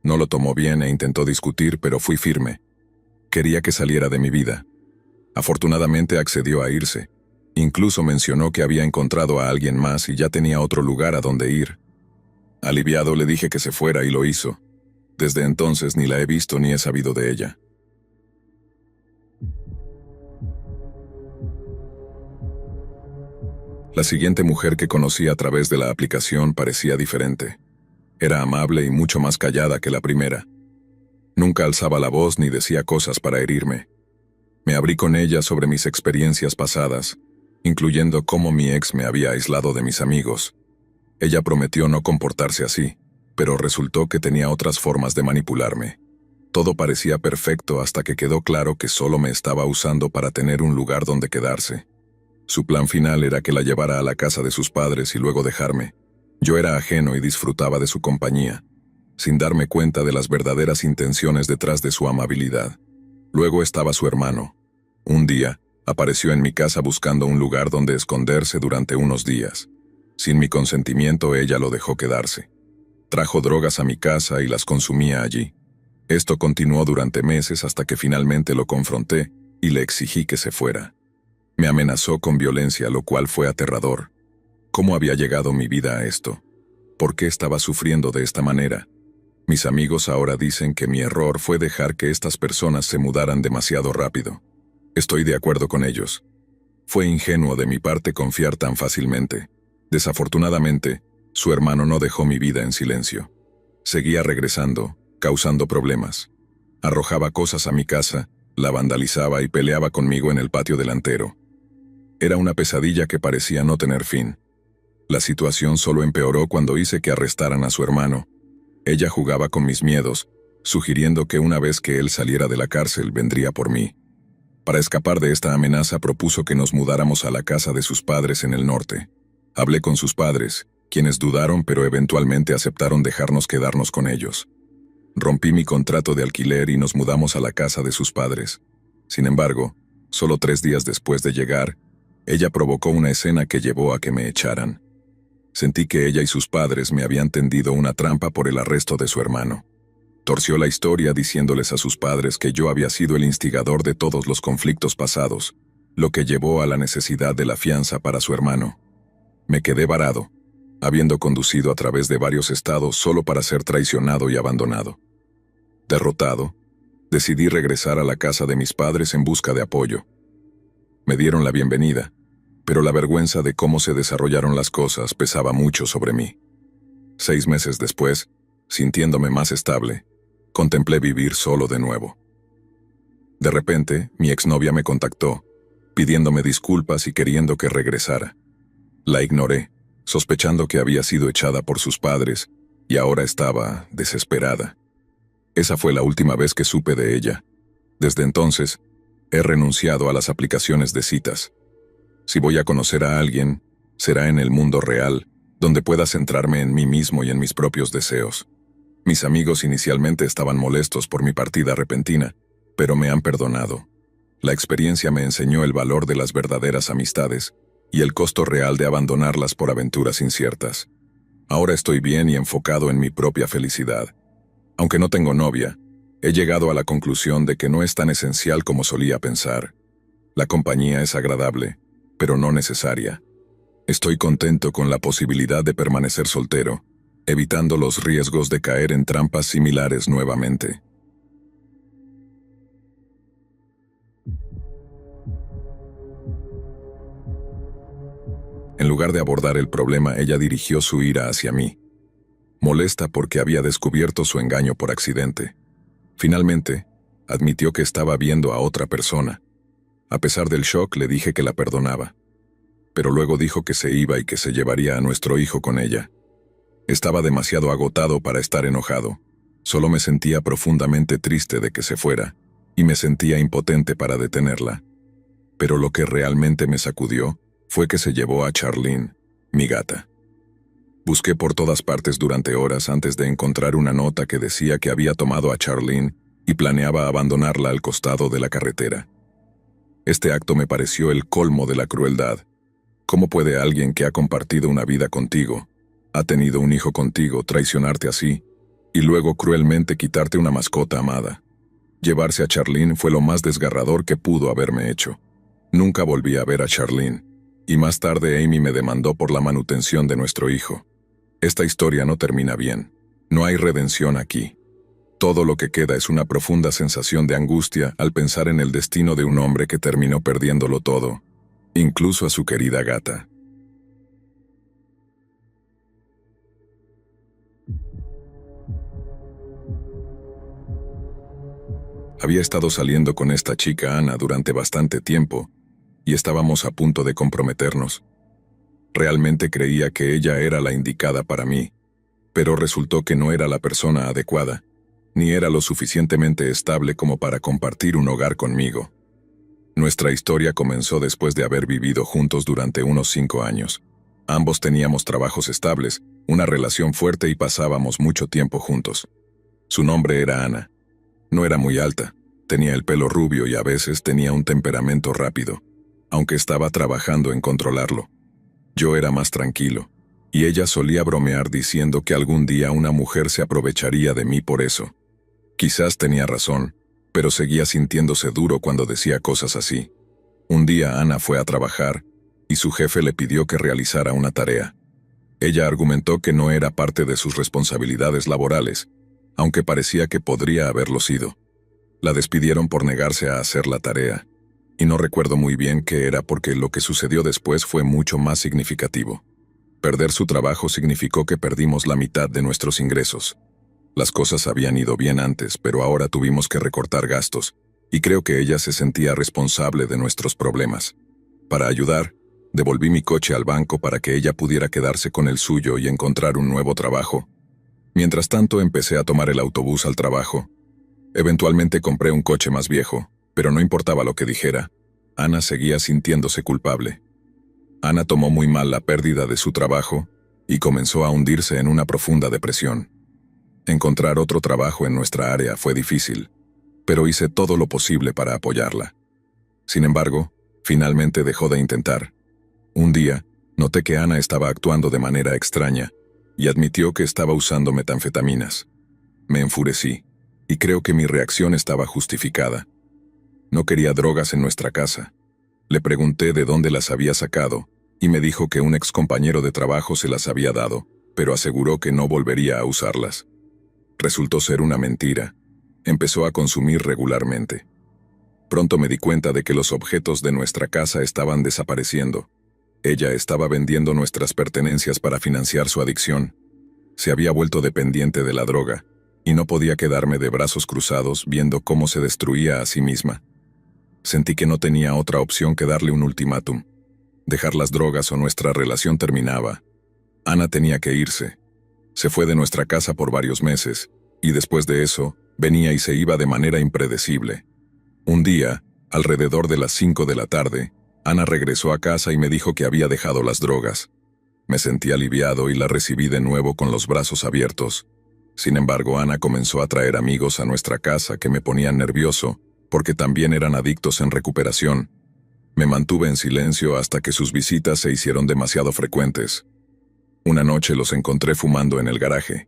No lo tomó bien e intentó discutir, pero fui firme. Quería que saliera de mi vida. Afortunadamente accedió a irse. Incluso mencionó que había encontrado a alguien más y ya tenía otro lugar a donde ir. Aliviado le dije que se fuera y lo hizo. Desde entonces ni la he visto ni he sabido de ella. La siguiente mujer que conocí a través de la aplicación parecía diferente. Era amable y mucho más callada que la primera. Nunca alzaba la voz ni decía cosas para herirme. Me abrí con ella sobre mis experiencias pasadas, incluyendo cómo mi ex me había aislado de mis amigos. Ella prometió no comportarse así, pero resultó que tenía otras formas de manipularme. Todo parecía perfecto hasta que quedó claro que solo me estaba usando para tener un lugar donde quedarse. Su plan final era que la llevara a la casa de sus padres y luego dejarme. Yo era ajeno y disfrutaba de su compañía, sin darme cuenta de las verdaderas intenciones detrás de su amabilidad. Luego estaba su hermano. Un día, apareció en mi casa buscando un lugar donde esconderse durante unos días. Sin mi consentimiento, ella lo dejó quedarse. Trajo drogas a mi casa y las consumía allí. Esto continuó durante meses hasta que finalmente lo confronté y le exigí que se fuera. Me amenazó con violencia, lo cual fue aterrador. ¿Cómo había llegado mi vida a esto? ¿Por qué estaba sufriendo de esta manera? Mis amigos ahora dicen que mi error fue dejar que estas personas se mudaran demasiado rápido. Estoy de acuerdo con ellos. Fue ingenuo de mi parte confiar tan fácilmente. Desafortunadamente, su hermano no dejó mi vida en silencio. Seguía regresando, causando problemas. Arrojaba cosas a mi casa, la vandalizaba y peleaba conmigo en el patio delantero. Era una pesadilla que parecía no tener fin. La situación solo empeoró cuando hice que arrestaran a su hermano. Ella jugaba con mis miedos, sugiriendo que una vez que él saliera de la cárcel vendría por mí. Para escapar de esta amenaza propuso que nos mudáramos a la casa de sus padres en el norte. Hablé con sus padres, quienes dudaron pero eventualmente aceptaron dejarnos quedarnos con ellos. Rompí mi contrato de alquiler y nos mudamos a la casa de sus padres. Sin embargo, solo 3 días después de llegar, ella provocó una escena que llevó a que me echaran. Sentí que ella y sus padres me habían tendido una trampa por el arresto de su hermano. Torció la historia diciéndoles a sus padres que yo había sido el instigador de todos los conflictos pasados, lo que llevó a la necesidad de la fianza para su hermano. Me quedé varado, habiendo conducido a través de varios estados solo para ser traicionado y abandonado. Derrotado, decidí regresar a la casa de mis padres en busca de apoyo. Me dieron la bienvenida, pero la vergüenza de cómo se desarrollaron las cosas pesaba mucho sobre mí. 6 meses después, sintiéndome más estable, contemplé vivir solo de nuevo. De repente, mi exnovia me contactó, pidiéndome disculpas y queriendo que regresara. La ignoré, sospechando que había sido echada por sus padres, y ahora estaba desesperada. Esa fue la última vez que supe de ella. Desde entonces, he renunciado a las aplicaciones de citas. Si voy a conocer a alguien, Será en el mundo real, donde pueda centrarme en mí mismo y en mis propios deseos. Mis amigos inicialmente estaban molestos por mi partida repentina, pero me han perdonado. La experiencia me enseñó el valor de las verdaderas amistades y el costo real de abandonarlas por aventuras inciertas. Ahora estoy bien y enfocado en mi propia felicidad. Aunque no tengo novia, he llegado a la conclusión de que no es tan esencial como solía pensar. La compañía es agradable, pero no necesaria. Estoy contento con la posibilidad de permanecer soltero, evitando los riesgos de caer en trampas similares nuevamente. En lugar de abordar el problema, ella dirigió su ira hacia mí, molesta porque había descubierto su engaño por accidente. Finalmente, admitió que estaba viendo a otra persona. A pesar del shock, le dije que la perdonaba. Pero luego dijo que se iba y que se llevaría a nuestro hijo con ella. Estaba demasiado agotado para estar enojado. Solo me sentía profundamente triste de que se fuera, y me sentía impotente para detenerla. Pero lo que realmente me sacudió fue que se llevó a Charlene, mi gata. Busqué por todas partes durante horas antes de encontrar una nota que decía que había tomado a Charlene y planeaba abandonarla al costado de la carretera. Este acto me pareció el colmo de la crueldad. ¿Cómo puede alguien que ha compartido una vida contigo, ha tenido un hijo contigo, traicionarte así, y luego cruelmente quitarte una mascota amada? Llevarse a Charlene fue lo más desgarrador que pudo haberme hecho. Nunca volví a ver a Charlene, y más tarde Amy me demandó por la manutención de nuestro hijo. Esta historia no termina bien. No hay redención aquí. Todo lo que queda es una profunda sensación de angustia al pensar en el destino de un hombre que terminó perdiéndolo todo, incluso a su querida gata. Había estado saliendo con esta chica Ana durante bastante tiempo, y estábamos a punto de comprometernos. Realmente creía que ella era la indicada para mí, pero resultó que no era la persona adecuada, ni era lo suficientemente estable como para compartir un hogar conmigo. Nuestra historia comenzó después de haber vivido juntos durante unos 5 años. Ambos teníamos trabajos estables, una relación fuerte y pasábamos mucho tiempo juntos. Su nombre era Ana. No era muy alta, tenía el pelo rubio y a veces tenía un temperamento rápido, aunque estaba trabajando en controlarlo. Yo era más tranquilo, y ella solía bromear diciendo que algún día una mujer se aprovecharía de mí por eso. Quizás tenía razón, pero seguía sintiéndose duro cuando decía cosas así. Un día Ana fue a trabajar, y su jefe le pidió que realizara una tarea. Ella argumentó que no era parte de sus responsabilidades laborales, aunque parecía que podría haberlo sido. La despidieron por negarse a hacer la tarea, y no recuerdo muy bien qué era porque lo que sucedió después fue mucho más significativo. Perder su trabajo significó que perdimos la mitad de nuestros ingresos. Las cosas habían ido bien antes, pero ahora tuvimos que recortar gastos, y creo que ella se sentía responsable de nuestros problemas. Para ayudar, devolví mi coche al banco para que ella pudiera quedarse con el suyo y encontrar un nuevo trabajo. Mientras tanto, empecé a tomar el autobús al trabajo. Eventualmente compré un coche más viejo, pero no importaba lo que dijera, Ana seguía sintiéndose culpable. Ana tomó muy mal la pérdida de su trabajo y comenzó a hundirse en una profunda depresión. Encontrar otro trabajo en nuestra área fue difícil, pero hice todo lo posible para apoyarla. Sin embargo, finalmente dejó de intentar. Un día, noté que Ana estaba actuando de manera extraña y admitió que estaba usando metanfetaminas. Me enfurecí, y creo que mi reacción estaba justificada. No quería drogas en nuestra casa. Le pregunté de dónde las había sacado, y me dijo que un excompañero de trabajo se las había dado, pero aseguró que no volvería a usarlas. Resultó ser una mentira. Empezó a consumir regularmente. Pronto me di cuenta de que los objetos de nuestra casa estaban desapareciendo. Ella estaba vendiendo nuestras pertenencias para financiar su adicción. Se había vuelto dependiente de la droga, y no podía quedarme de brazos cruzados viendo cómo se destruía a sí misma. Sentí que no tenía otra opción que darle un ultimátum. Dejar las drogas o nuestra relación terminaba. Ana tenía que irse. Se fue de nuestra casa por varios meses, y después de eso, venía y se iba de manera impredecible. Un día, alrededor de las 5 de la tarde, Ana regresó a casa y me dijo que había dejado las drogas. Me sentí aliviado y la recibí de nuevo con los brazos abiertos. Sin embargo, Ana comenzó a traer amigos a nuestra casa que me ponían nervioso, porque también eran adictos en recuperación. Me mantuve en silencio hasta que sus visitas se hicieron demasiado frecuentes. Una noche los encontré fumando en el garaje.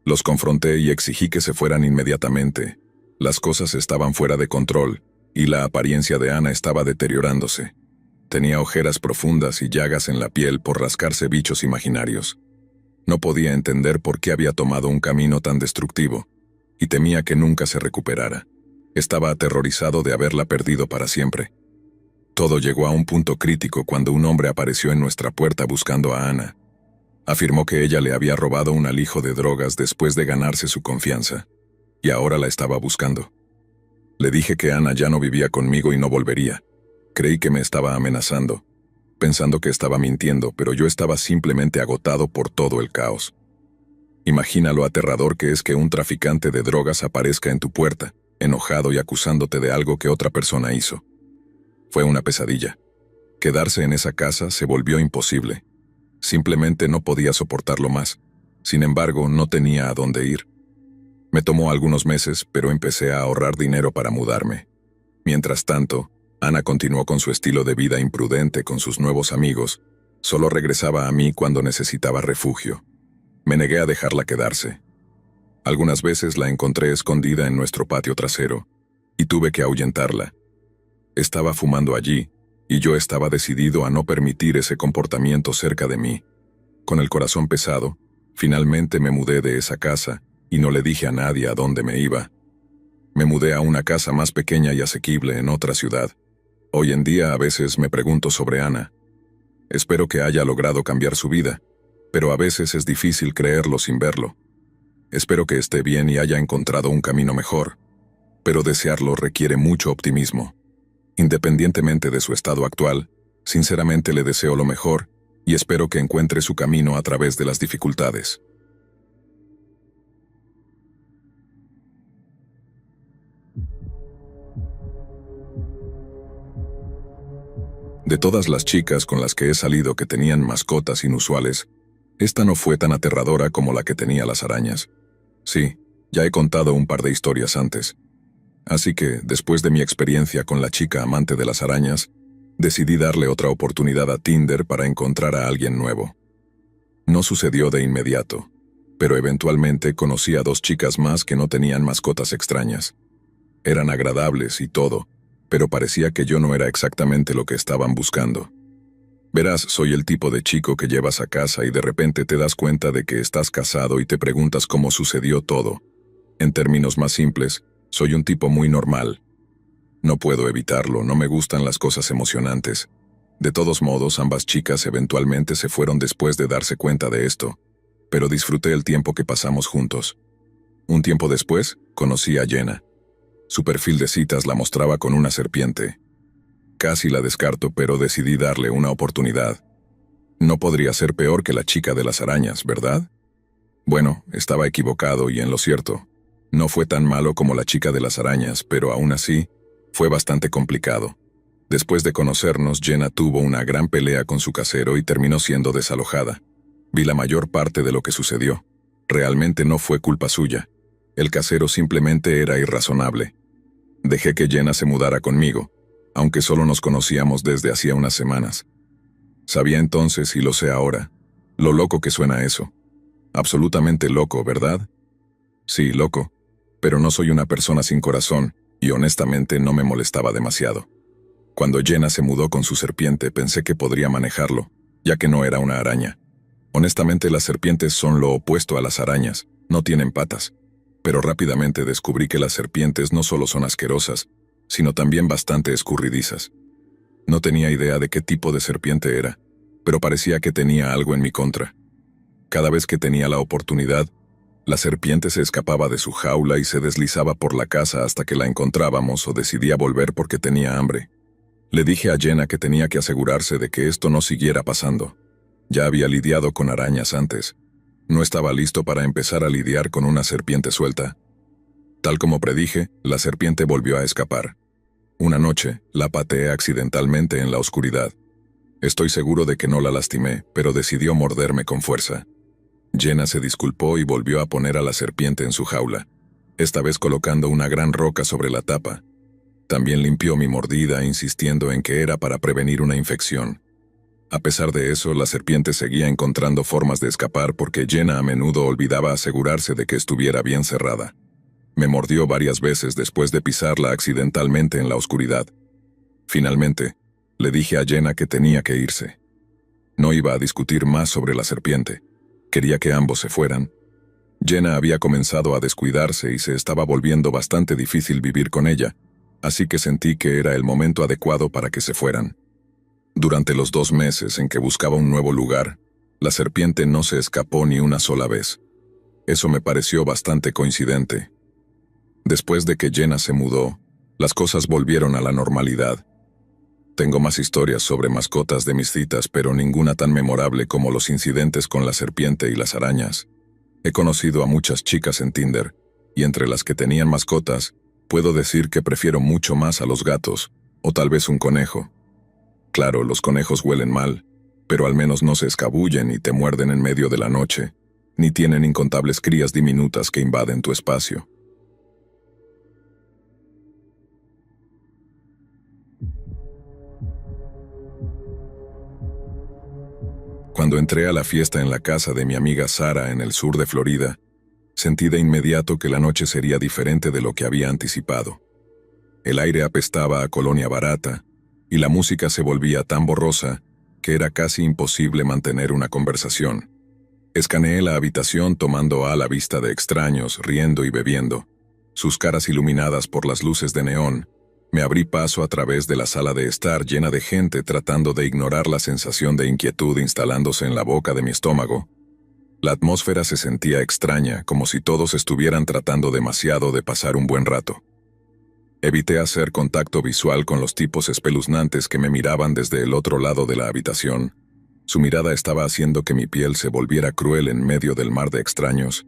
Los confronté y exigí que se fueran inmediatamente. Las cosas estaban fuera de control, y la apariencia de Ana estaba deteriorándose. Tenía ojeras profundas y llagas en la piel por rascarse bichos imaginarios. No podía entender por qué había tomado un camino tan destructivo, y temía que nunca se recuperara. Estaba aterrorizado de haberla perdido para siempre. Todo llegó a un punto crítico cuando un hombre apareció en nuestra puerta buscando a Ana. Afirmó que ella le había robado un alijo de drogas después de ganarse su confianza, y ahora la estaba buscando. Le dije que Ana ya no vivía conmigo y no volvería. Creí que me estaba amenazando, pensando que estaba mintiendo, pero yo estaba simplemente agotado por todo el caos. Imagina lo aterrador que es que un traficante de drogas aparezca en tu puerta, enojado y acusándote de algo que otra persona hizo. Fue una pesadilla. Quedarse en esa casa se volvió imposible. Simplemente no podía soportarlo más. Sin embargo, no tenía a dónde ir. Me tomó algunos meses, pero empecé a ahorrar dinero para mudarme. Mientras tanto, Ana continuó con su estilo de vida imprudente con sus nuevos amigos. Solo regresaba a mí cuando necesitaba refugio. Me negué a dejarla quedarse. Algunas veces la encontré escondida en nuestro patio trasero, y tuve que ahuyentarla. Estaba fumando allí, y yo estaba decidido a no permitir ese comportamiento cerca de mí. Con el corazón pesado, finalmente me mudé de esa casa, y no le dije a nadie a dónde me iba. Me mudé a una casa más pequeña y asequible en otra ciudad. Hoy en día a veces me pregunto sobre Ana. Espero que haya logrado cambiar su vida, pero a veces es difícil creerlo sin verlo. Espero que esté bien y haya encontrado un camino mejor, pero desearlo requiere mucho optimismo. Independientemente de su estado actual, sinceramente le deseo lo mejor y espero que encuentre su camino a través de las dificultades. De todas las chicas con las que he salido que tenían mascotas inusuales, esta no fue tan aterradora como la que tenía las arañas. Sí, ya he contado un par de historias antes. Así que, después de mi experiencia con la chica amante de las arañas, decidí darle otra oportunidad a Tinder para encontrar a alguien nuevo. No sucedió de inmediato, pero eventualmente conocí a 2 chicas más que no tenían mascotas extrañas. Eran agradables y todo, pero parecía que yo no era exactamente lo que estaban buscando. Verás, soy el tipo de chico que llevas a casa y de repente te das cuenta de que estás casado y te preguntas cómo sucedió todo. En términos más simples, soy un tipo muy normal. No puedo evitarlo, no me gustan las cosas emocionantes. De todos modos, ambas chicas eventualmente se fueron después de darse cuenta de esto, pero disfruté el tiempo que pasamos juntos. Un tiempo después, conocí a Jenna. Su perfil de citas la mostraba con una serpiente. Casi la descarto, pero decidí darle una oportunidad. No podría ser peor que la chica de las arañas, ¿verdad? Bueno, estaba equivocado y en lo cierto. No fue tan malo como la chica de las arañas, pero aún así, fue bastante complicado. Después de conocernos, Jenna tuvo una gran pelea con su casero y terminó siendo desalojada. Vi la mayor parte de lo que sucedió. Realmente no fue culpa suya. El casero simplemente era irrazonable. Dejé que Jenna se mudara conmigo, aunque solo nos conocíamos desde hacía unas semanas. Sabía entonces, y lo sé ahora, lo loco que suena eso. Absolutamente loco, ¿verdad? Sí, loco, pero no soy una persona sin corazón, y honestamente no me molestaba demasiado. Cuando Jenna se mudó con su serpiente, pensé que podría manejarlo, ya que no era una araña. Honestamente, las serpientes son lo opuesto a las arañas, no tienen patas. Pero rápidamente descubrí que las serpientes no solo son asquerosas, sino también bastante escurridizas. No tenía idea de qué tipo de serpiente era, pero parecía que tenía algo en mi contra. Cada vez que tenía la oportunidad, la serpiente se escapaba de su jaula y se deslizaba por la casa hasta que la encontrábamos o decidía volver porque tenía hambre. Le dije a Jenna que tenía que asegurarse de que esto no siguiera pasando. Ya había lidiado con arañas antes. No estaba listo para empezar a lidiar con una serpiente suelta. Tal como predije, la serpiente volvió a escapar. Una noche, la pateé accidentalmente en la oscuridad. Estoy seguro de que no la lastimé, pero decidió morderme con fuerza. Jenna se disculpó y volvió a poner a la serpiente en su jaula, esta vez colocando una gran roca sobre la tapa. También limpió mi mordida, insistiendo en que era para prevenir una infección. A pesar de eso, la serpiente seguía encontrando formas de escapar porque Jenna a menudo olvidaba asegurarse de que estuviera bien cerrada. Me mordió varias veces después de pisarla accidentalmente en la oscuridad. Finalmente, le dije a Jenna que tenía que irse. No iba a discutir más sobre la serpiente. Quería que ambos se fueran. Jenna había comenzado a descuidarse y se estaba volviendo bastante difícil vivir con ella, así que sentí que era el momento adecuado para que se fueran. Durante los 2 meses en que buscaba un nuevo lugar, la serpiente no se escapó ni una sola vez. Eso me pareció bastante coincidente. Después de que Jenna se mudó, las cosas volvieron a la normalidad. Tengo más historias sobre mascotas de mis citas, pero ninguna tan memorable como los incidentes con la serpiente y las arañas. He conocido a muchas chicas en Tinder, y entre las que tenían mascotas, puedo decir que prefiero mucho más a los gatos, o tal vez un conejo. Claro, los conejos huelen mal, pero al menos no se escabullen y te muerden en medio de la noche, ni tienen incontables crías diminutas que invaden tu espacio. Cuando entré a la fiesta en la casa de mi amiga Sara en el sur de Florida, sentí de inmediato que la noche sería diferente de lo que había anticipado. El aire apestaba a colonia barata, y la música se volvía tan borrosa que era casi imposible mantener una conversación. Escaneé la habitación tomando a la vista de extraños, riendo y bebiendo. Sus caras iluminadas por las luces de neón. Me abrí paso a través de la sala de estar llena de gente tratando de ignorar la sensación de inquietud instalándose en la boca de mi estómago. La atmósfera se sentía extraña, como si todos estuvieran tratando demasiado de pasar un buen rato. Evité hacer contacto visual con los tipos espeluznantes que me miraban desde el otro lado de la habitación. Su mirada estaba haciendo que mi piel se volviera cruel en medio del mar de extraños.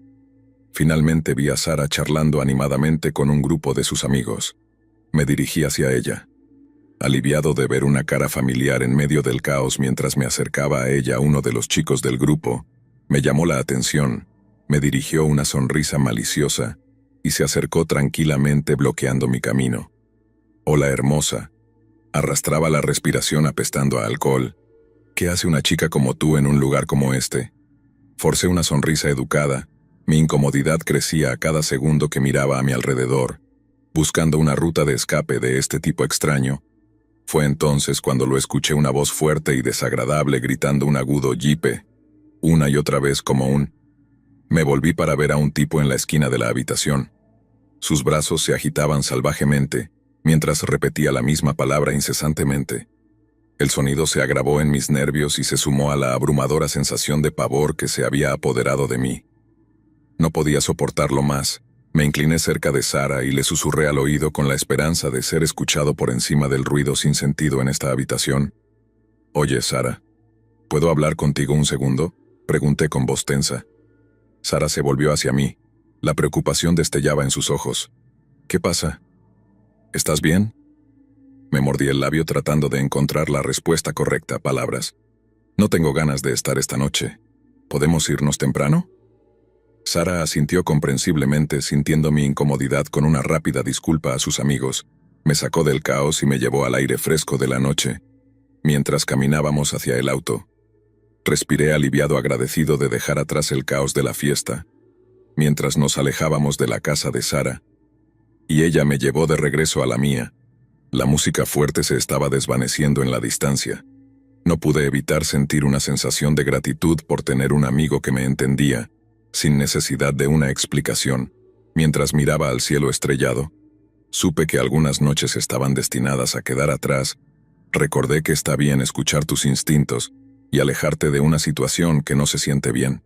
Finalmente vi a Sara charlando animadamente con un grupo de sus amigos. Me dirigí hacia ella. Aliviado de ver una cara familiar en medio del caos mientras me acercaba a ella uno de los chicos del grupo, me llamó la atención, me dirigió una sonrisa maliciosa y se acercó tranquilamente bloqueando mi camino. «Hola, hermosa». Arrastraba la respiración apestando a alcohol. «¿Qué hace una chica como tú en un lugar como este?» Forcé una sonrisa educada. Mi incomodidad crecía a cada segundo que miraba a mi alrededor, buscando una ruta de escape de este tipo extraño. Fue entonces cuando lo escuché una voz fuerte y desagradable gritando un agudo «yipe», una y otra vez como un... Me volví para ver a un tipo en la esquina de la habitación. Sus brazos se agitaban salvajemente, mientras repetía la misma palabra incesantemente. El sonido se agravó en mis nervios y se sumó a la abrumadora sensación de pavor que se había apoderado de mí. No podía soportarlo más. Me incliné cerca de Sara y le susurré al oído con la esperanza de ser escuchado por encima del ruido sin sentido en esta habitación. «Oye, Sara, ¿puedo hablar contigo un segundo?», pregunté con voz tensa. Sara se volvió hacia mí. La preocupación destellaba en sus ojos. «¿Qué pasa? ¿Estás bien?». Me mordí el labio tratando de encontrar la respuesta correcta, palabras. «No tengo ganas de estar esta noche. ¿Podemos irnos temprano?». Sara asintió comprensiblemente, sintiendo mi incomodidad con una rápida disculpa a sus amigos. Me sacó del caos y me llevó al aire fresco de la noche. Mientras caminábamos hacia el auto, respiré aliviado, agradecido de dejar atrás el caos de la fiesta. Mientras nos alejábamos de la casa de Sara, y ella me llevó de regreso a la mía, la música fuerte se estaba desvaneciendo en la distancia. No pude evitar sentir una sensación de gratitud por tener un amigo que me entendía, sin necesidad de una explicación. Mientras miraba al cielo estrellado, supe que algunas noches estaban destinadas a quedar atrás. Recordé que está bien escuchar tus instintos y alejarte de una situación que no se siente bien.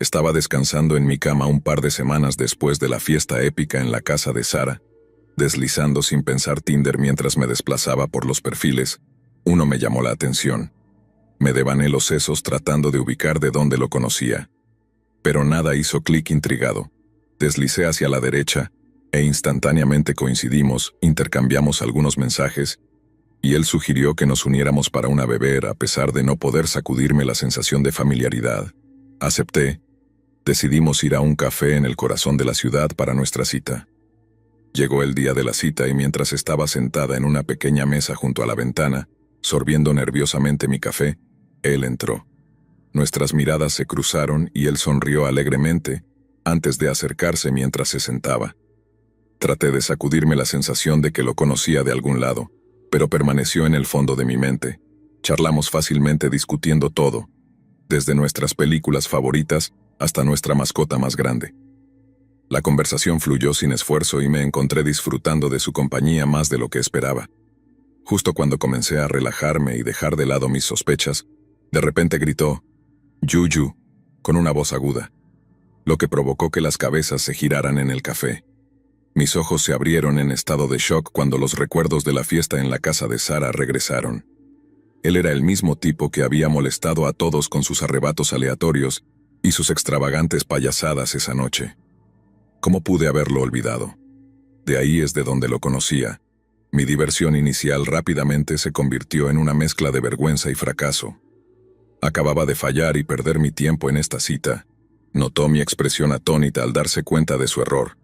Estaba descansando en mi cama un par de semanas después de la fiesta épica en la casa de Sara, deslizando sin pensar Tinder mientras me desplazaba por los perfiles. Uno me llamó la atención. Me devané los sesos tratando de ubicar de dónde lo conocía. Pero nada hizo clic intrigado. Deslicé hacia la derecha e instantáneamente coincidimos, intercambiamos algunos mensajes, y él sugirió que nos uniéramos para una beber a pesar de no poder sacudirme la sensación de familiaridad. Acepté. Decidimos ir a un café en el corazón de la ciudad para nuestra cita. Llegó el día de la cita y mientras estaba sentada en una pequeña mesa junto a la ventana, sorbiendo nerviosamente mi café, él entró. Nuestras miradas se cruzaron y él sonrió alegremente antes de acercarse mientras se sentaba. Traté de sacudirme la sensación de que lo conocía de algún lado, pero permaneció en el fondo de mi mente. Charlamos fácilmente discutiendo todo, desde nuestras películas favoritas hasta nuestra mascota más grande. La conversación fluyó sin esfuerzo y me encontré disfrutando de su compañía más de lo que esperaba. Justo cuando comencé a relajarme y dejar de lado mis sospechas, de repente gritó, "Yuyu", con una voz aguda, lo que provocó que las cabezas se giraran en el café. Mis ojos se abrieron en estado de shock cuando los recuerdos de la fiesta en la casa de Sara regresaron. Él era el mismo tipo que había molestado a todos con sus arrebatos aleatorios y sus extravagantes payasadas esa noche. ¿Cómo pude haberlo olvidado? De ahí es de donde lo conocía. Mi diversión inicial rápidamente se convirtió en una mezcla de vergüenza y fracaso. Acababa de fallar y perder mi tiempo en esta cita. Notó mi expresión atónita al darse cuenta de su error.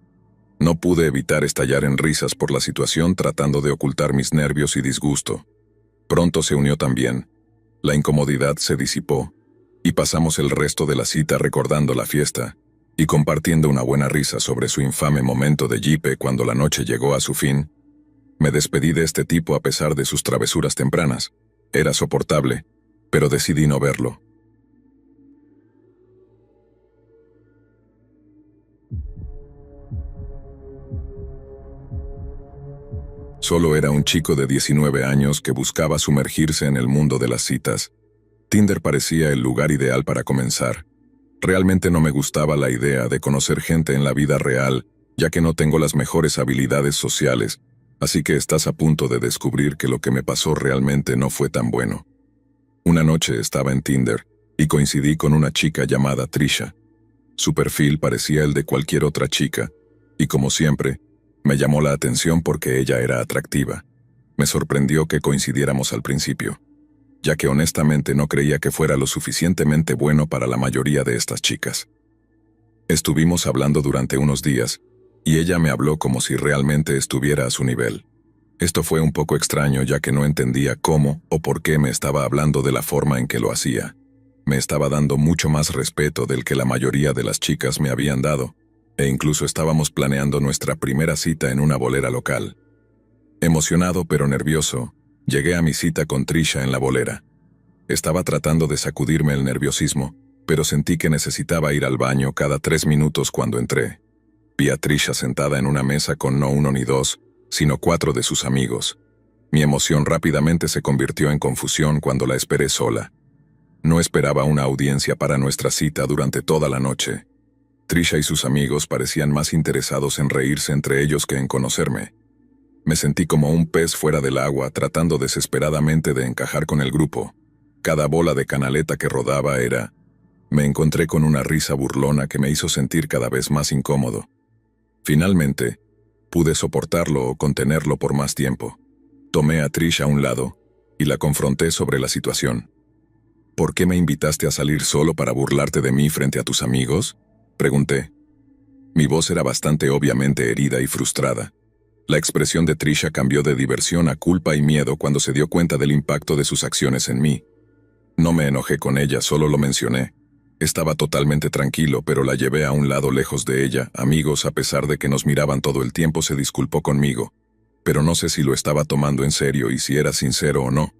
No pude evitar estallar en risas por la situación tratando de ocultar mis nervios y disgusto. Pronto se unió también. La incomodidad se disipó, y pasamos el resto de la cita recordando la fiesta y compartiendo una buena risa sobre su infame momento de jipe cuando la noche llegó a su fin. Me despedí de este tipo a pesar de sus travesuras tempranas. Era soportable, pero decidí no verlo. Solo era un chico de 19 años que buscaba sumergirse en el mundo de las citas. Tinder parecía el lugar ideal para comenzar. Realmente no me gustaba la idea de conocer gente en la vida real, ya que no tengo las mejores habilidades sociales, así que estás a punto de descubrir que lo que me pasó realmente no fue tan bueno. Una noche estaba en Tinder y coincidí con una chica llamada Trisha. Su perfil parecía el de cualquier otra chica, y como siempre, me llamó la atención porque ella era atractiva. Me sorprendió que coincidiéramos al principio, ya que honestamente no creía que fuera lo suficientemente bueno para la mayoría de estas chicas. Estuvimos hablando durante unos días, y ella me habló como si realmente estuviera a su nivel. Esto fue un poco extraño ya que no entendía cómo o por qué me estaba hablando de la forma en que lo hacía. Me estaba dando mucho más respeto del que la mayoría de las chicas me habían dado, e incluso estábamos planeando nuestra primera cita en una bolera local. Emocionado pero nervioso, llegué a mi cita con Trisha en la bolera. Estaba tratando de sacudirme el nerviosismo, pero sentí que necesitaba ir al baño cada 3 minutos cuando entré. Vi a Trisha sentada en una mesa con no uno ni dos, sino 4 de sus amigos. Mi emoción rápidamente se convirtió en confusión cuando la esperé sola. No esperaba una audiencia para nuestra cita durante toda la noche. Trisha y sus amigos parecían más interesados en reírse entre ellos que en conocerme. Me sentí como un pez fuera del agua tratando desesperadamente de encajar con el grupo. Cada bola de canaleta que rodaba era... Me encontré con una risa burlona que me hizo sentir cada vez más incómodo. Finalmente, pude soportarlo o contenerlo por más tiempo. Tomé a Trisha a un lado y la confronté sobre la situación. ¿Por qué me invitaste a salir solo para burlarte de mí frente a tus amigos?, pregunté. Mi voz era bastante obviamente herida y frustrada. La expresión de Trisha cambió de diversión a culpa y miedo cuando se dio cuenta del impacto de sus acciones en mí. No me enojé con ella, solo lo mencioné. Estaba totalmente tranquilo, pero la llevé a un lado lejos de ella. Amigos, a pesar de que nos miraban todo el tiempo, se disculpó conmigo. Pero no sé si lo estaba tomando en serio y si era sincero o no.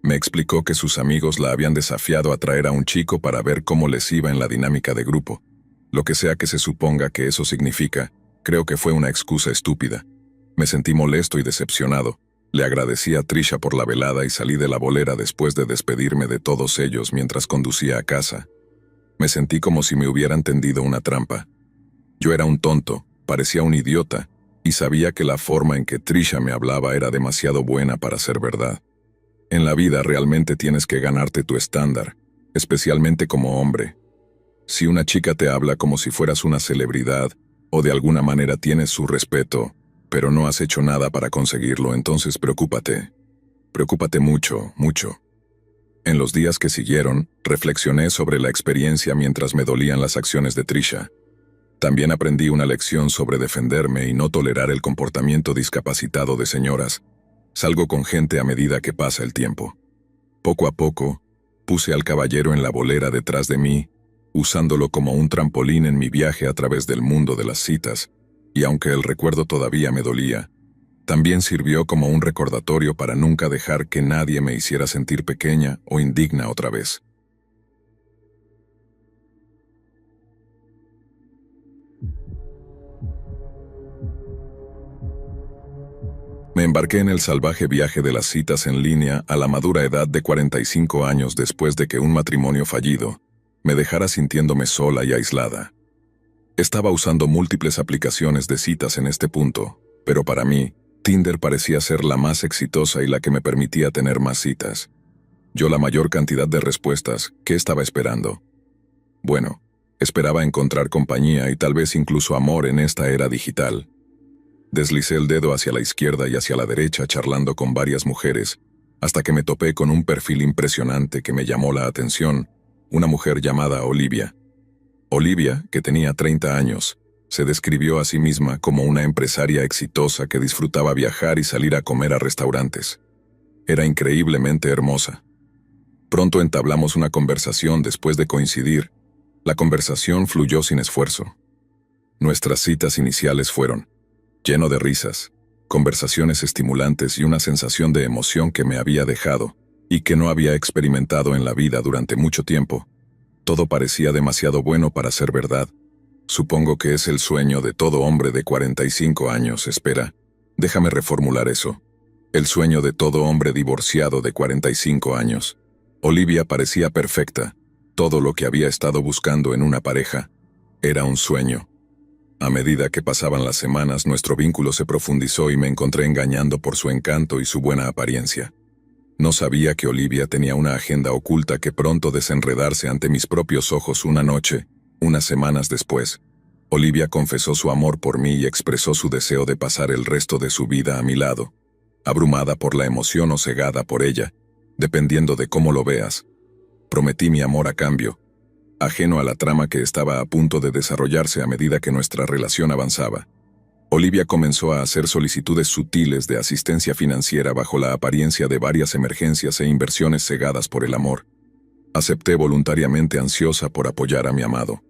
Me explicó que sus amigos la habían desafiado a traer a un chico para ver cómo les iba en la dinámica de grupo. Lo que sea que se suponga que eso significa, creo que fue una excusa estúpida. Me sentí molesto y decepcionado. Le agradecí a Trisha por la velada y salí de la bolera después de despedirme de todos ellos mientras conducía a casa. Me sentí como si me hubieran tendido una trampa. Yo era un tonto, parecía un idiota, y sabía que la forma en que Trisha me hablaba era demasiado buena para ser verdad. En la vida realmente tienes que ganarte tu estándar, especialmente como hombre. Si una chica te habla como si fueras una celebridad, O de alguna manera tienes su respeto, pero no has hecho nada para conseguirlo, entonces preocúpate. Preocúpate mucho, mucho. En los días que siguieron, reflexioné sobre la experiencia mientras me dolían las acciones de Trisha. También aprendí una lección sobre defenderme y no tolerar el comportamiento discapacitado de señoras. Salgo con gente a medida que pasa el tiempo. Poco a poco, puse al caballero en la bolera detrás de mí, usándolo como un trampolín en mi viaje a través del mundo de las citas, y aunque el recuerdo todavía me dolía, también sirvió como un recordatorio para nunca dejar que nadie me hiciera sentir pequeña o indigna otra vez. Me embarqué en el salvaje viaje de las citas en línea a la madura edad de 45 años después de que un matrimonio fallido me dejara sintiéndome sola y aislada. Estaba usando múltiples aplicaciones de citas en este punto, pero para mí, Tinder parecía ser la más exitosa y la que me permitía tener más citas. Yo la mayor cantidad de respuestas, ¿qué estaba esperando? Bueno, esperaba encontrar compañía y tal vez incluso amor en esta era digital. Deslicé el dedo hacia la izquierda y hacia la derecha charlando con varias mujeres, hasta que me topé con un perfil impresionante que me llamó la atención, una mujer llamada Olivia. Olivia, que tenía 30 años, se describió a sí misma como una empresaria exitosa que disfrutaba viajar y salir a comer a restaurantes. Era increíblemente hermosa. Pronto entablamos una conversación después de coincidir. La conversación fluyó sin esfuerzo. Nuestras citas iniciales fueron lleno de risas, conversaciones estimulantes y una sensación de emoción que me había dejado y que no había experimentado en la vida durante mucho tiempo. Todo parecía demasiado bueno para ser verdad. Supongo que es el sueño de todo hombre de 45 años. Espera, déjame reformular eso. El sueño de todo hombre divorciado de 45 años. Olivia parecía perfecta. Todo lo que había estado buscando en una pareja era un sueño. A medida que pasaban las semanas, nuestro vínculo se profundizó y me encontré engañando por su encanto y su buena apariencia. No sabía que Olivia tenía una agenda oculta que pronto desenredarse ante mis propios ojos una noche, unas semanas después. Olivia confesó su amor por mí y expresó su deseo de pasar el resto de su vida a mi lado, abrumada por la emoción o cegada por ella, dependiendo de cómo lo veas. Prometí mi amor a cambio, ajeno a la trama que estaba a punto de desarrollarse a medida que nuestra relación avanzaba. Olivia comenzó a hacer solicitudes sutiles de asistencia financiera bajo la apariencia de varias emergencias e inversiones cegadas por el amor. Acepté voluntariamente, ansiosa por apoyar a mi amado.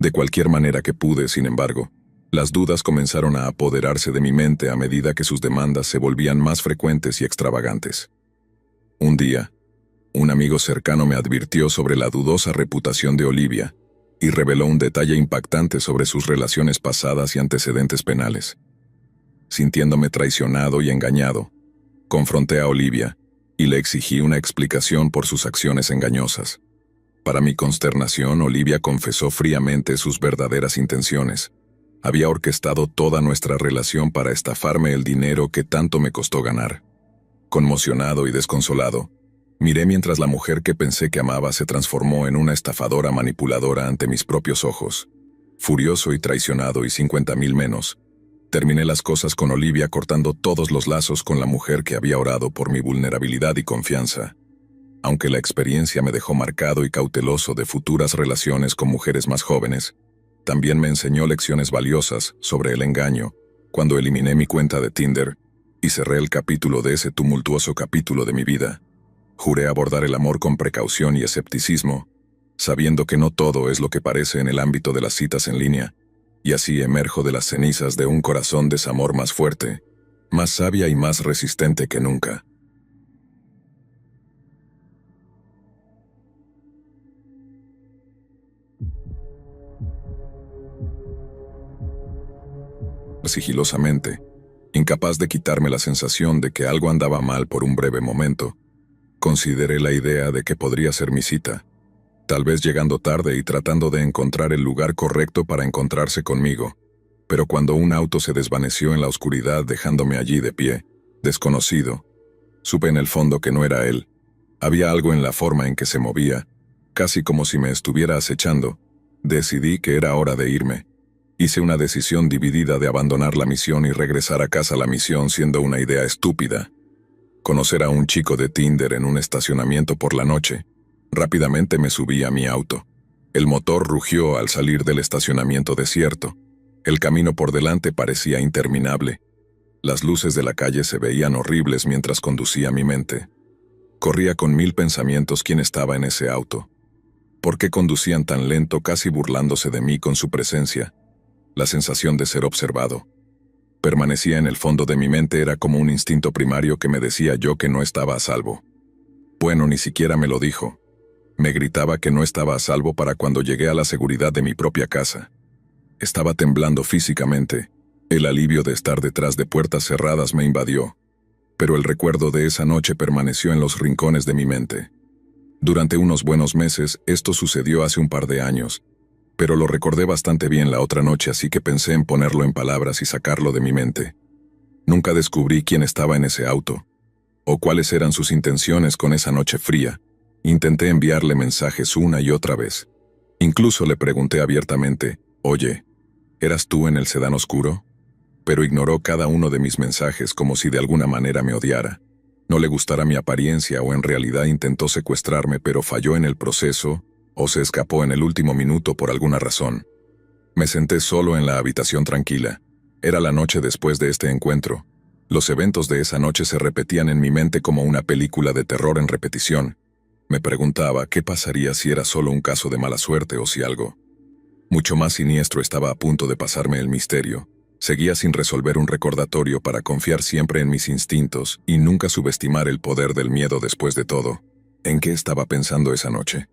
De cualquier manera que pude, sin embargo, las dudas comenzaron a apoderarse de mi mente a medida que sus demandas se volvían más frecuentes y extravagantes. Un día, un amigo cercano me advirtió sobre la dudosa reputación de Olivia y reveló un detalle impactante sobre sus relaciones pasadas y antecedentes penales. Sintiéndome traicionado y engañado, confronté a Olivia y le exigí una explicación por sus acciones engañosas. Para mi consternación, Olivia confesó fríamente sus verdaderas intenciones. Había orquestado toda nuestra relación para estafarme el dinero que tanto me costó ganar. Conmocionado y desconsolado, miré mientras la mujer que pensé que amaba se transformó en una estafadora manipuladora ante mis propios ojos. Furioso y traicionado y 50,000 menos, terminé las cosas con Olivia cortando todos los lazos con la mujer que había orado por mi vulnerabilidad y confianza. Aunque la experiencia me dejó marcado y cauteloso de futuras relaciones con mujeres más jóvenes, también me enseñó lecciones valiosas sobre el engaño cuando eliminé mi cuenta de Tinder y cerré el capítulo de ese tumultuoso capítulo de mi vida. Juré abordar el amor con precaución y escepticismo, sabiendo que no todo es lo que parece en el ámbito de las citas en línea, y así emerjo de las cenizas de un corazón desamor más fuerte, más sabia y más resistente que nunca. Sigilosamente, incapaz de quitarme la sensación de que algo andaba mal por un breve momento, consideré la idea de que podría ser mi cita, tal vez llegando tarde y tratando de encontrar el lugar correcto para encontrarse conmigo, pero cuando un auto se desvaneció en la oscuridad dejándome allí de pie, desconocido, supe en el fondo que no era él. Había algo en la forma en que se movía, casi como si me estuviera acechando. Decidí que era hora de irme. Hice una decisión dividida de abandonar la misión y regresar a casa. La misión siendo una idea estúpida. Conocer a un chico de Tinder en un estacionamiento por la noche. Rápidamente me subí a mi auto. El motor rugió al salir del estacionamiento desierto. El camino por delante parecía interminable. Las luces de la calle se veían horribles mientras conducía mi mente. Corría con 1000 pensamientos quién estaba en ese auto. ¿Por qué conducían tan lento, casi burlándose de mí con su presencia? La sensación de ser observado. Permanecía en el fondo de mi mente, era como un instinto primario que me decía yo que no estaba a salvo. Bueno, ni siquiera me lo dijo. Me gritaba que no estaba a salvo para cuando llegué a la seguridad de mi propia casa. Estaba temblando físicamente. El alivio de estar detrás de puertas cerradas me invadió. Pero el recuerdo de esa noche permaneció en los rincones de mi mente. Durante unos buenos meses, esto sucedió hace un par de años, pero lo recordé bastante bien la otra noche, así que pensé en ponerlo en palabras y sacarlo de mi mente. Nunca descubrí quién estaba en ese auto, o cuáles eran sus intenciones con esa noche fría. Intenté enviarle mensajes una y otra vez. Incluso le pregunté abiertamente, «Oye, ¿eras tú en el sedán oscuro?», pero ignoró cada uno de mis mensajes como si de alguna manera me odiara. No le gustara mi apariencia o en realidad intentó secuestrarme, pero falló en el proceso o se escapó en el último minuto por alguna razón. Me senté solo en la habitación tranquila. Era la noche después de este encuentro. Los eventos de esa noche se repetían en mi mente como una película de terror en repetición. Me preguntaba qué pasaría si era solo un caso de mala suerte o si algo mucho más siniestro estaba a punto de pasarme. El misterio seguía sin resolver, un recordatorio para confiar siempre en mis instintos y nunca subestimar el poder del miedo. Después de todo, ¿en qué estaba pensando esa noche?